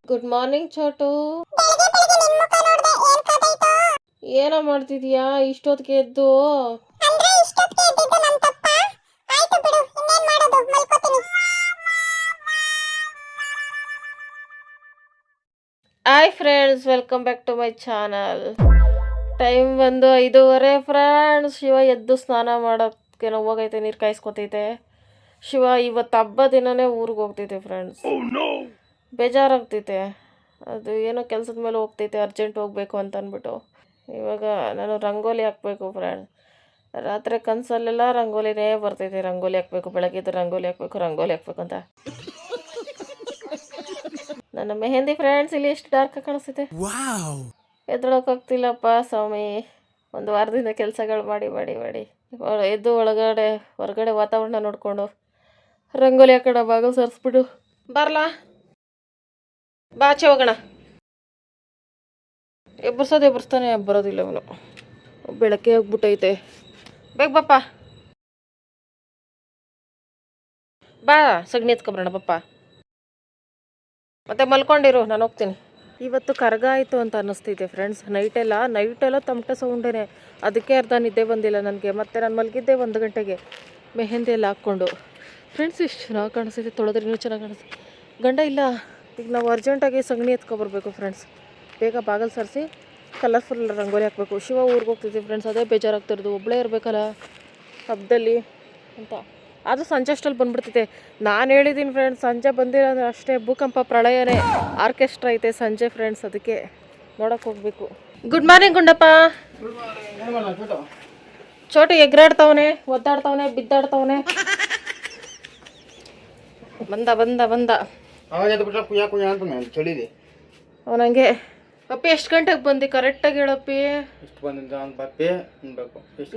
Good morning Chotu. ಏನೋ ಮಾಡ್ತಿದ್ಯಾ ಇಷ್ಟೊತ್ತಿಗೆ ಎದ್ದು? Hi friends, welcome back to my channel. Time ಬಂದು 5:30 ಫ್ರೆಂಡ್ಸ್. ಶಿವ ಎದ್ದು ಸ್ನಾನ ಮಾಡೋಕ್ಕೆ ಹೋಗೈತೆ, ನೀರು ಕಾಯಿಸ್ಕೊತೈತೆ. ಶಿವ ಇವತ್ತು ಹಬ್ಬ ದಿನನೇ ಊರಿಗೆ ಹೋಗ್ತೈತೆ ಫ್ರೆಂಡ್ಸ್. ಬೇಜಾರಾಗ್ತೈತೆ. ಅದು ಏನೋ ಕೆಲಸದ ಮೇಲೆ ಹೋಗ್ತೈತೆ, ಅರ್ಜೆಂಟ್ ಹೋಗಬೇಕು ಅಂತ ಅಂದ್ಬಿಟ್ಟು. ಇವಾಗ ನಾನು ರಂಗೋಲಿ ಹಾಕಬೇಕು ಫ್ರೆಂಡ್ಸ್. ರಾತ್ರಿ ಕನಸಲ್ಲೆಲ್ಲ ರಂಗೋಲಿನೇ ಬರ್ತೈತೆ. ರಂಗೋಲಿ ಹಾಕಬೇಕು, ಬೆಳಗ್ಗೆದ್ದು ರಂಗೋಲಿ ಹಾಕಬೇಕು ಅಂತ. ನನ್ನ ಮೆಹಂದಿ ಫ್ರೆಂಡ್ಸ್ ಇಲ್ಲಿ ಎಷ್ಟು ಡಾರ್ಕ್ ಕಾಣಿಸ್ತೈತೆ. ಎದ್ದಳೋಕ್ಕಾಗ್ತಿಲ್ಲಪ್ಪ ಸ್ವಾಮಿ. ಒಂದು ವಾರದಿಂದ ಕೆಲಸಗಳು ಮಾಡಿ ಎದ್ದು ಹೊರಗಡೆ ವಾತಾವರಣ ನೋಡಿಕೊಂಡು ರಂಗೋಲಿ ಹಾಕೋಣ, ಬಾಗಿಲು ಸರಿಸ್ಬಿಟ್ಟು ಬರಲಾ ಬಾಚೆ ಹೋಗೋಣ. ಎಬ್ಬರ್ಸ್ತಾನೆ ಬರೋದಿಲ್ಲ ಅವನು. ಬೆಳಗ್ಗೆ ಹೋಗ್ಬಿಟ್ಟೈತೆ. ಬೇಗ ಬಪ್ಪ, ಬಾ ಸಗಣಿ ಎತ್ಕೊಬರೋಣ ಬಪ್ಪ. ಮತ್ತೆ ಮಲ್ಕೊಂಡಿರು, ನಾನು ಹೋಗ್ತೀನಿ. ಇವತ್ತು ಕರ್ಗ ಆಯಿತು ಅಂತ ಅನ್ನಿಸ್ತೈತೆ ಫ್ರೆಂಡ್ಸ್. ನೈಟೆಲ್ಲ ತಮಟೆ ಸೌಂಡೇನೆ. ಅದಕ್ಕೆ ಅರ್ಧ ನಿದ್ದೆ ಬಂದಿಲ್ಲ ನನಗೆ. ಮತ್ತೆ ನಾನು ಮಲಗಿದ್ದೆ 1 ಗಂಟೆಗೆ ಮೆಹಂದಿ ಎಲ್ಲ ಹಾಕ್ಕೊಂಡು. ಫ್ರೆಂಡ್ಸ್ ಇಷ್ಟು ಚೆನ್ನಾಗಿ ಕಾಣಿಸ್ತೈತೆ, ತೊಳೆದ್ರೆ ಇನ್ನೂ ಚೆನ್ನಾಗಿ ಕಾಣಿಸ್ತೈತೆ. ಗಂಡ ಇಲ್ಲ. ಈಗ ನಾವು ಅರ್ಜೆಂಟಾಗಿ ಸಗಣಿ ಎತ್ಕೊಬರ್ಬೇಕು ಫ್ರೆಂಡ್ಸ್. ಬೇಗ ಬಾಗಿಲು ಸರಿಸಿ ಕಲರ್ಫುಲ್ ರಂಗೋಲಿ ಹಾಕಬೇಕು. ಶಿವ ಊರಿಗೆ ಹೋಗ್ತಿದ್ವಿ ಫ್ರೆಂಡ್ಸ್, ಅದೇ ಬೇಜಾರಾಗ್ತಿರೋದು. ಒಬ್ಬಳೇ ಇರಬೇಕಲ್ಲ ಹಬ್ಬದಲ್ಲಿ ಅಂತ. ಅದು ಸಂಜೆ ಅಷ್ಟಲ್ಲಿ ಬಂದುಬಿಡ್ತೈತೆ. ನಾನು ಹೇಳಿದ್ದೀನಿ ಫ್ರೆಂಡ್ಸ್, ಸಂಜೆ ಬಂದಿರೋ ಅಂದರೆ ಅಷ್ಟೇ ಭೂಕಂಪ ಪ್ರಳಯನೇ. ಆರ್ಕೆಸ್ಟ್ರಾ ಐತೆ ಸಂಜೆ ಫ್ರೆಂಡ್ಸ್, ಅದಕ್ಕೆ ನೋಡೋಕೆ ಹೋಗಬೇಕು. Good morning Gundappa. ಚೋಟು ಎಗ್ರಾಡ್ತವನೆ, ಒದ್ದಾಡ್ತವನೆ, ಬಿದ್ದಾಡ್ತವನೆ. ಬಂದ ಅವನಂಗೆ. ಅಪ್ಪಿ ಎಷ್ಟು ಗಂಟೆಗೆ ಬಂದು ಕರೆಕ್ಟಾಗಿ ಹೇಳಪ್ಪಿ.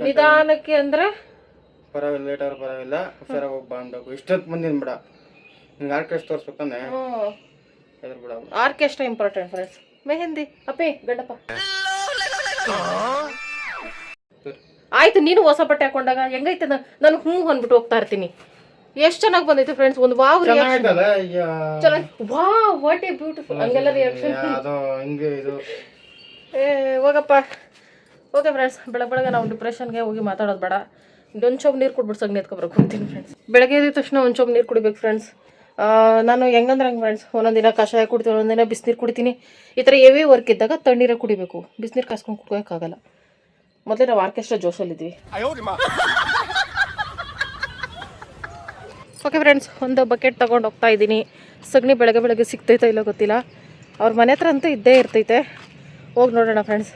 ನಿಧಾನಕ್ಕೆ ಅಂದರೆ ಪರವಾಗಿಲ್ಲ, ಲೇಟ್ ಆದ್ರೂ ಪರವಾಗಿಲ್ಲ, ಹುಷಾರಾಗಿ ಹೋಗಿ ಬಾನ್ಬೇಕು. ಇಷ್ಟೊತ್ತು ಬಂದಿನ ಬಿಡ, ನಿಂಗೆ ಆರ್ಕೆಸ್ಟ್ರಾ ತೋರಿಸ್ಬೇಕಂದ್ರೆ ಎದ್ರ ಬಿಡ. Orchestra important friends. ಮೆಹಂದಿ ಅಪ್ಪಿ ಗಂಡಪ್ಪ. ಆಯ್ತು, ನೀನು ಹೊಸ ಬಟ್ಟೆ ಹಾಕೊಂಡಾಗ ಹೆಂಗೈತೆ? ನಾನು ಅಂದ್ಬಿಟ್ಟು ಹೋಗ್ತಾ ಇರ್ತೀನಿ. ಎಷ್ಟು ಚೆನ್ನಾಗಿ ಬಂದೈತೆ ಫ್ರೆಂಡ್ಸ್. ಒಂದು wow reaction. Wow, what A beautiful. ಹಂಗೆಲ್ಲ ರಿಯಾಕ್ಷನ್. ಹೋಗಪ್ಪ. ಓಕೆ ಫ್ರೆಂಡ್ಸ್, ಬೆಳಗ್ಗೆ ನಾವು ಡಿಪ್ರೆಷನ್ಗೆ ಹೋಗಿ ಮಾತಾಡೋದು ಬೇಡ. ಒಂದು ಚೊಂಬು ನೀರು ಕುಡ್ಬಿಟ್ಟು ಸಗಣಿ ಎತ್ಕೊಬರಕ್ಕೆ ಹೋಗ್ತೀನಿ ಫ್ರೆಂಡ್ಸ್. ಬೆಳಗ್ಗೆ ಎದ್ದ ತಕ್ಷಣ ಒಂದು ಚೊಂಬು ನೀರು ಕುಡಿಬೇಕು ಫ್ರೆಂಡ್ಸ್. ನಾನು ಹೆಂಗಂದ್ರೆ ಹಂಗೆ ಫ್ರೆಂಡ್ಸ್, ಒಂದೊಂದಿನ ಕಷಾಯ ಕುಡಿತೀನಿ, ಒಂದೊಂದಿನ ಬಿಸಿನೀರು ಕುಡಿತೀನಿ. ಈ ಥರ ಹೆವಿ ವರ್ಕ್ ಇದ್ದಾಗ ತಣ್ಣೀರೇ ಕುಡಿಬೇಕು. ಬಿಸಿನೀರು ಕಾಸ್ಕೊಂಡು ಕುಡಿಯೋಕ್ಕಾಗಲ್ಲ. ಮೊದಲೇ ನಾವು ಆರ್ಕೆಸ್ಟ್ರಾ ಜೋಶಲ್ಲಿದ್ವಿ. ಓಕೆ ಫ್ರೆಂಡ್ಸ್, ಒಂದು ಬಕೆಟ್ ತೊಗೊಂಡು ಹೋಗ್ತಾ ಇದ್ದೀನಿ. ಸಗಣಿ ಬೆಳಗ್ಗೆ ಸಿಗ್ತೈತೋ ಇಲ್ಲೋ ಗೊತ್ತಿಲ್ಲ. ಅವ್ರ ಮನೆ ಹತ್ರ ಅಂತೂ ಇದ್ದೇ ಇರ್ತೈತೆ. ಹೋಗಿ ನೋಡೋಣ ಫ್ರೆಂಡ್ಸ್.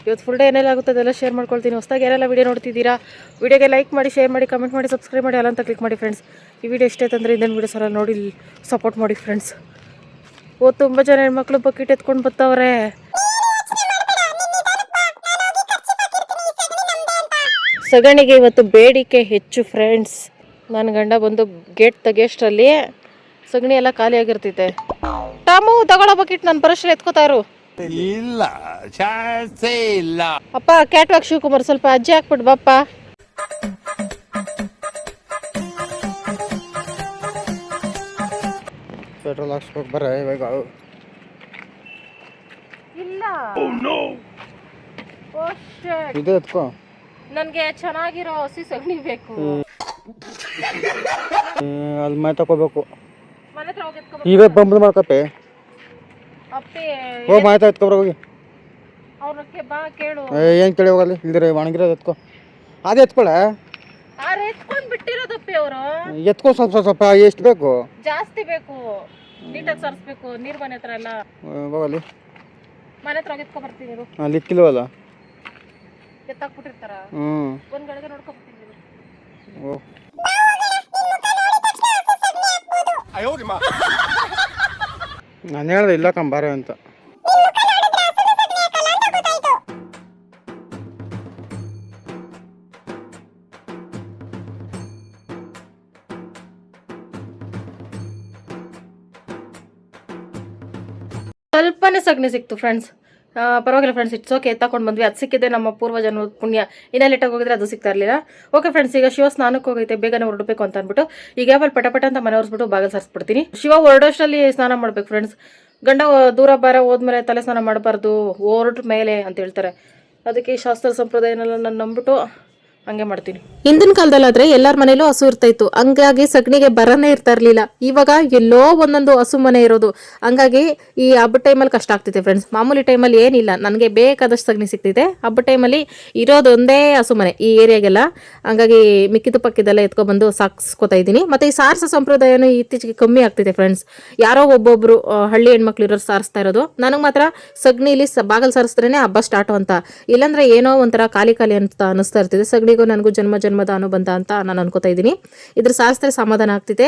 ಇವತ್ತು ಫುಲ್ ಡೇ ಏನೆಲ್ಲ ಆಗುತ್ತೆ ಅದೆಲ್ಲ ಶೇರ್ ಮಾಡ್ಕೊಳ್ತೀನಿ. ಹೊಸದಾಗಿ ಯಾರೆಲ್ಲ ವೀಡಿಯೋ ನೋಡ್ತಿದ್ದೀರಾ, ವೀಡಿಯೋಗೆ ಲೈಕ್ ಮಾಡಿ, ಶೇರ್ ಮಾಡಿ, ಕಮೆಂಟ್ ಮಾಡಿ, ಸಬ್ಸ್ಕ್ರೈಬ್ ಮಾಡಿ, ಅಲ್ಲ ಅಂತ ಕ್ಲಿಕ್ ಮಾಡಿ ಫ್ರೆಂಡ್ಸ್. ಈ ವಿಡಿಯೋ ಇಷ್ಟ ಆಯ್ತಂದರೆ ಇಂದಿನ ವೀಡಿಯೋಸ್ ಎಲ್ಲ ನೋಡಿ ಸಪೋರ್ಟ್ ಮಾಡಿ ಫ್ರೆಂಡ್ಸ್. ತುಂಬ ಜನ ಹೆಣ್ಮಕ್ಳು ಬಕೆಟ್ ಎತ್ಕೊಂಡು ಬರ್ತಾವ್ರೆ. ಸಗಣಿಗೆ ಇವತ್ತು ಬೇಡಿಕೆ ಹೆಚ್ಚು ಫ್ರೆಂಡ್ಸ್. ನನ್ನ ಗಂಡ ಬಂದು ಗೇಟ್ ತೆಗಿಯೋಷ್ಟರಲ್ಲಿ ಸಗಣಿ ಎಲ್ಲ ಖಾಲಿಯಾಗಿರ್ತೈತೆ. ಟಾಮು ತಗೊಳ್ಳೋ ಬಕೆಟ್, ನಾನು ಬರೋಷ್ಟರಲ್ಲಿ ಎತ್ಕೋತಾರು. ಇಲ್ಲ ಚಾನ್ಸೇ ಇಲ್ಲ. ಅಪ್ಪ ಕ್ಯಾಟ್ ವಾಕ್ ಶಿವಕುಮಾರ್, ಸ್ವಲ್ಪ ಅಜ್ಜಿ ಹಾಕ್ಬಿಟ್ಟು ಬಪ್ಪ. ಪೆಟ್ರೋಲ್ ಹಾಕ್ಸ್ಬೇಕು ಬರ್ರ ಇವಾಗ. ಇಲ್ಲ ಇದು ಎತ್ಕೋ. ನನಗೆ ಚೆನ್ನಾಗಿರೋ ಹಸಿ ಸಗಣಿ ಬೇಕು. ಅಲ್ಲಿ ಮೈ ತಗೋಬೇಕು. ಮನೆ ಹತ್ರ ಹೋಗಿ ಎತ್ಕೊ. ಇವೇ ಬಂಬಲ್ ಮಾಡ್ಕಪ್ಪೆ. ಅಪ್ಪಿ ಹೋಗಿ ಮಾಯ್ತಾ ಎತ್ಕೊಬ್ರ ಹೋಗಿ. ಅವ್ರಕ್ಕೆ ಬಾ ಕೇಳು. ಏನು ಕೇಳಿ ಹೋಗಲ್ಲಿ ಇಲ್ದಿರ ಒಣಗಿರೋದು ಎತ್ಕೋ. ಅದೇ ಎತ್ಕೊಳ. ಎತ್ಕೊಂಡು ಬಿಟ್ಟಿರೋದಪ್ಪಿ ಅವರು. ಎತ್ಕೋ ಸ್ವಲ್ಪ ಎಷ್ಟು ಬೇಕು? ಜಾಸ್ತಿ ಬೇಕು. ನೀಟಾಗಿ ಸರಿಸ್ಬೇಕು. ನೀರು ಮನೆ ಹತ್ರ ಎಲ್ಲ. ಹೋಗಲ್ಲಿ ಮನೆ ಹತ್ರ ಹೋಗಿ ಎತ್ಕೊ ಬರ್ತೀನಿ. ಅಲ್ಲಿ ಇಕ್ಕಿಲ್ವಲ್ಲ, ಎತ್ತಾಕ್ಬಿಟ್ಟಿರ್ತಾರ. ಒಂದ್ ಗಳಿಗೆ ನೋಡ್ಕೊಬಿಡ್ತೀನಿ. ನಾನು ಹೇಳ್ದೆ ಇಲ್ಲ ಕಂಬಾರೆ ಅಂತ. ಸ್ವಲ್ಪನೇ ಸಗಣಿ ಸಿಕ್ತು ಫ್ರೆಂಡ್ಸ್. ಪರವಾಗಿಲ್ಲ ಫ್ರೆಂಡ್ಸ್, ಇಟ್ಸ್ ಓಕೆ. ಎತ್ತಾಕೊಂಡು ಬಂದ್ವಿ. ಅದು ಸಿಕ್ಕಿದೆ ನಮ್ಮ ಪೂರ್ವಜನ್ಮ ಪುಣ್ಯ. ಇನ್ನೂ ಲೇಟಾಗಿ ಹೋಗಿದ್ರೆ ಅದು ಸಿಗ್ತಾ ಇರಲಿಲ್ಲ. ಓಕೆ ಫ್ರೆಂಡ್ಸ್, ಈಗ ಶಿವ ಸ್ನಾನಕ್ಕೆ ಹೋಗೈತೆ, ಬೇಗನೆ ಹೊರಡಬೇಕು ಅಂತ ಅಂದ್ಬಿಟ್ಟು ಈಗ ಯಾವಲ್ಲಿ ಪಟ ಅಂತ ಮನೆ ಹೊರಿಸ್ಬಿಟ್ಟು ಬಾಗಿಲು ಸರಿಸ್ಬಿಡ್ತೀನಿ. ಶಿವ ಹೊರಡೋಷ್ಟರಲ್ಲಿ ಸ್ನಾನ ಮಾಡ್ಬೇಕು ಫ್ರೆಂಡ್ಸ್. ಗಂಡ ದೂರ ಬಾರ ಹೋದ್ಮೇಲೆ ತಲೆ ಸ್ನಾನ ಮಾಡಬಾರ್ದು, ಹೊರಟ ಮೇಲೆ ಅಂತ ಹೇಳ್ತಾರೆ. ಅದಕ್ಕೆ ಈ ಶಾಸ್ತ್ರ ಸಂಪ್ರದಾಯನೆಲ್ಲ ನಾನು ನಂಬಿಟ್ಟು ಹಂಗೆ ಮಾಡ್ತೀನಿ. ಹಿಂದಿನ ಕಾಲದಲ್ಲಾದ್ರೆ ಎಲ್ಲರ ಮನೇಲೂ ಹಸು ಇರ್ತಾ ಇತ್ತು, ಹಂಗಾಗಿ ಸಗಣಿಗೆ ಬರನೇ ಇರ್ತಾ ಇರ್ಲಿಲ್ಲ. ಇವಾಗ ಎಲ್ಲೋ ಒಂದೊಂದು ಹಸು ಮನೆ ಇರೋದು, ಹಂಗಾಗಿ ಈ ಹಬ್ಬದ ಟೈಮಲ್ಲಿ ಕಷ್ಟ ಆಗ್ತಿದೆ ಫ್ರೆಂಡ್ಸ್. ಮಾಮೂಲಿ ಟೈಮಲ್ಲಿ ಏನಿಲ್ಲ, ನನಗೆ ಬೇಕಾದಷ್ಟು ಸಗಣಿ ಸಿಗ್ತಿದೆ. ಹಬ್ಬದ ಟೈಮಲ್ಲಿ ಇರೋದು ಒಂದೇ ಹಸು ಮನೆ ಈ ಏರಿಯಾಗೆಲ್ಲ, ಹಂಗಾಗಿ ಮಿಕ್ಕಿದು ಪಕ್ಕಿದೆಲ್ಲ ಎತ್ಕೊಬಂದು ಸಾಕ್ಸ್ಕೊತಾ ಇದ್ದೀನಿ. ಮತ್ತೆ ಈ ಸಾರಿಸೋ ಸಂಪ್ರದಾಯನೂ ಇತ್ತೀಚೆಗೆ ಕಮ್ಮಿ ಆಗ್ತಿದೆ ಫ್ರೆಂಡ್ಸ್. ಯಾರೋ ಒಬ್ಬೊಬ್ರು ಹಳ್ಳಿ ಹೆಣ್ಮಕ್ಳು ಇರೋರು ಸಾರಿಸ್ತಾ ಇರೋದು. ನನಗೆ ಮಾತ್ರ ಸಗಣಿಲಿ ಬಾಗಲ್ ಸಾರಿಸಿದ್ರೇನೆ ಹಬ್ಬ ಸ್ಟಾರ್ಟ್ ಅಂತ, ಇಲ್ಲಾಂದ್ರೆ ಏನೋ ಒಂಥರ ಖಾಲಿ ಅಂತ ಅನಿಸ್ತಾ ಇರ್ತಿದೆ. ಸಗಣಿಗೂ ನನಗೂ ಜನ್ಮದ ಅನುಬಂಧ ಅಂತ ನಾನು ಅನ್ಕೋತಾ ಇದ್ದೀನಿ. ಇದ್ರ ಸಾರಿಸಿದ್ರೆ ಸಮಾಧಾನ ಆಗ್ತಿದೆ.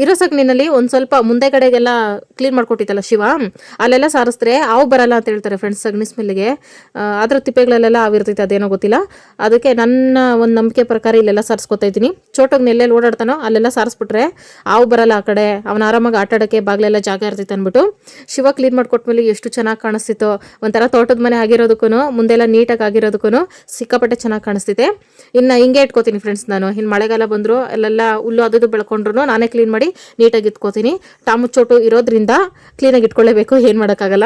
ಇರೋ ಸಗಣಿನಲ್ಲಿ ಒಂದು ಸ್ವಲ್ಪ ಮುಂದೆ ಕಡೆಗೆಲ್ಲ ಕ್ಲೀನ್ ಮಾಡ್ಕೊಟ್ಟಿತ್ತಲ್ಲ ಶಿವ, ಅಲ್ಲೆಲ್ಲ ಸಾರಿಸಿದ್ರೆ ಹಾವು ಬರಲ್ಲ ಅಂತ ಹೇಳ್ತಾರೆ ಫ್ರೆಂಡ್ಸ್. ಸಗಣಿ ಸ್ಮೆಲ್ಗೆ ಅದ್ರ ತಿಪ್ಪೆಗಳಲ್ಲೆಲ್ಲ ಹಾವಿರ್ತೈತೆ, ಅದೇನೋ ಗೊತ್ತಿಲ್ಲ. ಅದಕ್ಕೆ ನನ್ನ ಒಂದು ನಂಬಿಕೆ ಪ್ರಕಾರ ಇಲ್ಲೆಲ್ಲ ಸಾರಿಸ್ಕೊತಾ ಇದ್ದೀನಿ. ಚೋಟೋಗಿ ಎಲ್ಲೆಲ್ಲಿ ಓಡಾಡ್ತಾನೋ ಅಲ್ಲೆಲ್ಲ ಸಾರಿಸ್ಬಿಟ್ರೆ ಹಾವು ಬರಲ್ಲ ಆ ಕಡೆ, ಅವನ ಆರಾಮಾಗಿ ಆಟಾಡೋಕ್ಕೆ ಬಾಗ್ಲೆಲ್ಲ ಜಾಗ ಇರ್ತೈತೆ ಅಂದ್ಬಿಟ್ಟು ಶಿವ ಕ್ಲೀನ್ ಮಾಡ್ಕೊಟ್ಮೇಲೆ ಎಷ್ಟು ಚೆನ್ನಾಗಿ ಕಾಣಿಸ್ತಿತ್ತು. ಒಂಥರ ತೋಟದ ಮನೆ ಆಗಿರೋದಕ್ಕೂ ಮುಂದೆಲ್ಲ ನೀಟಾಗಿ ಆಗಿರೋದಕ್ಕೂ ಸಿಕ್ಕಾಪಟ್ಟೆ ಚೆನ್ನಾಗಿ ಕಾಣಿಸ್ತಿದೆ. ಇನ್ನು ಹಿಂಗೆ ಇಟ್ಕೋತೀನಿ ಫ್ರೆಂಡ್ಸ್ ನಾನು. ಇನ್ನು ಮಳೆಗಾಲ ಬಂದರೂ ಅಲ್ಲೆಲ್ಲ ಹುಲ್ಲು ಅದು ಬೆಳ್ಕೊಂಡ್ರು ನಾನೇ ಕ್ಲೀನ್ ಮಾಡಿ ನೀಟಾಗಿ ಇಟ್ಕೋತೀನಿ. ಟಾಮು ಚೋಟು ಇರೋದ್ರಿಂದ ಕ್ಲೀನಾಗಿ ಇಟ್ಕೊಳ್ಳೇಬೇಕು, ಏನು ಮಾಡೋಕ್ಕಾಗಲ್ಲ.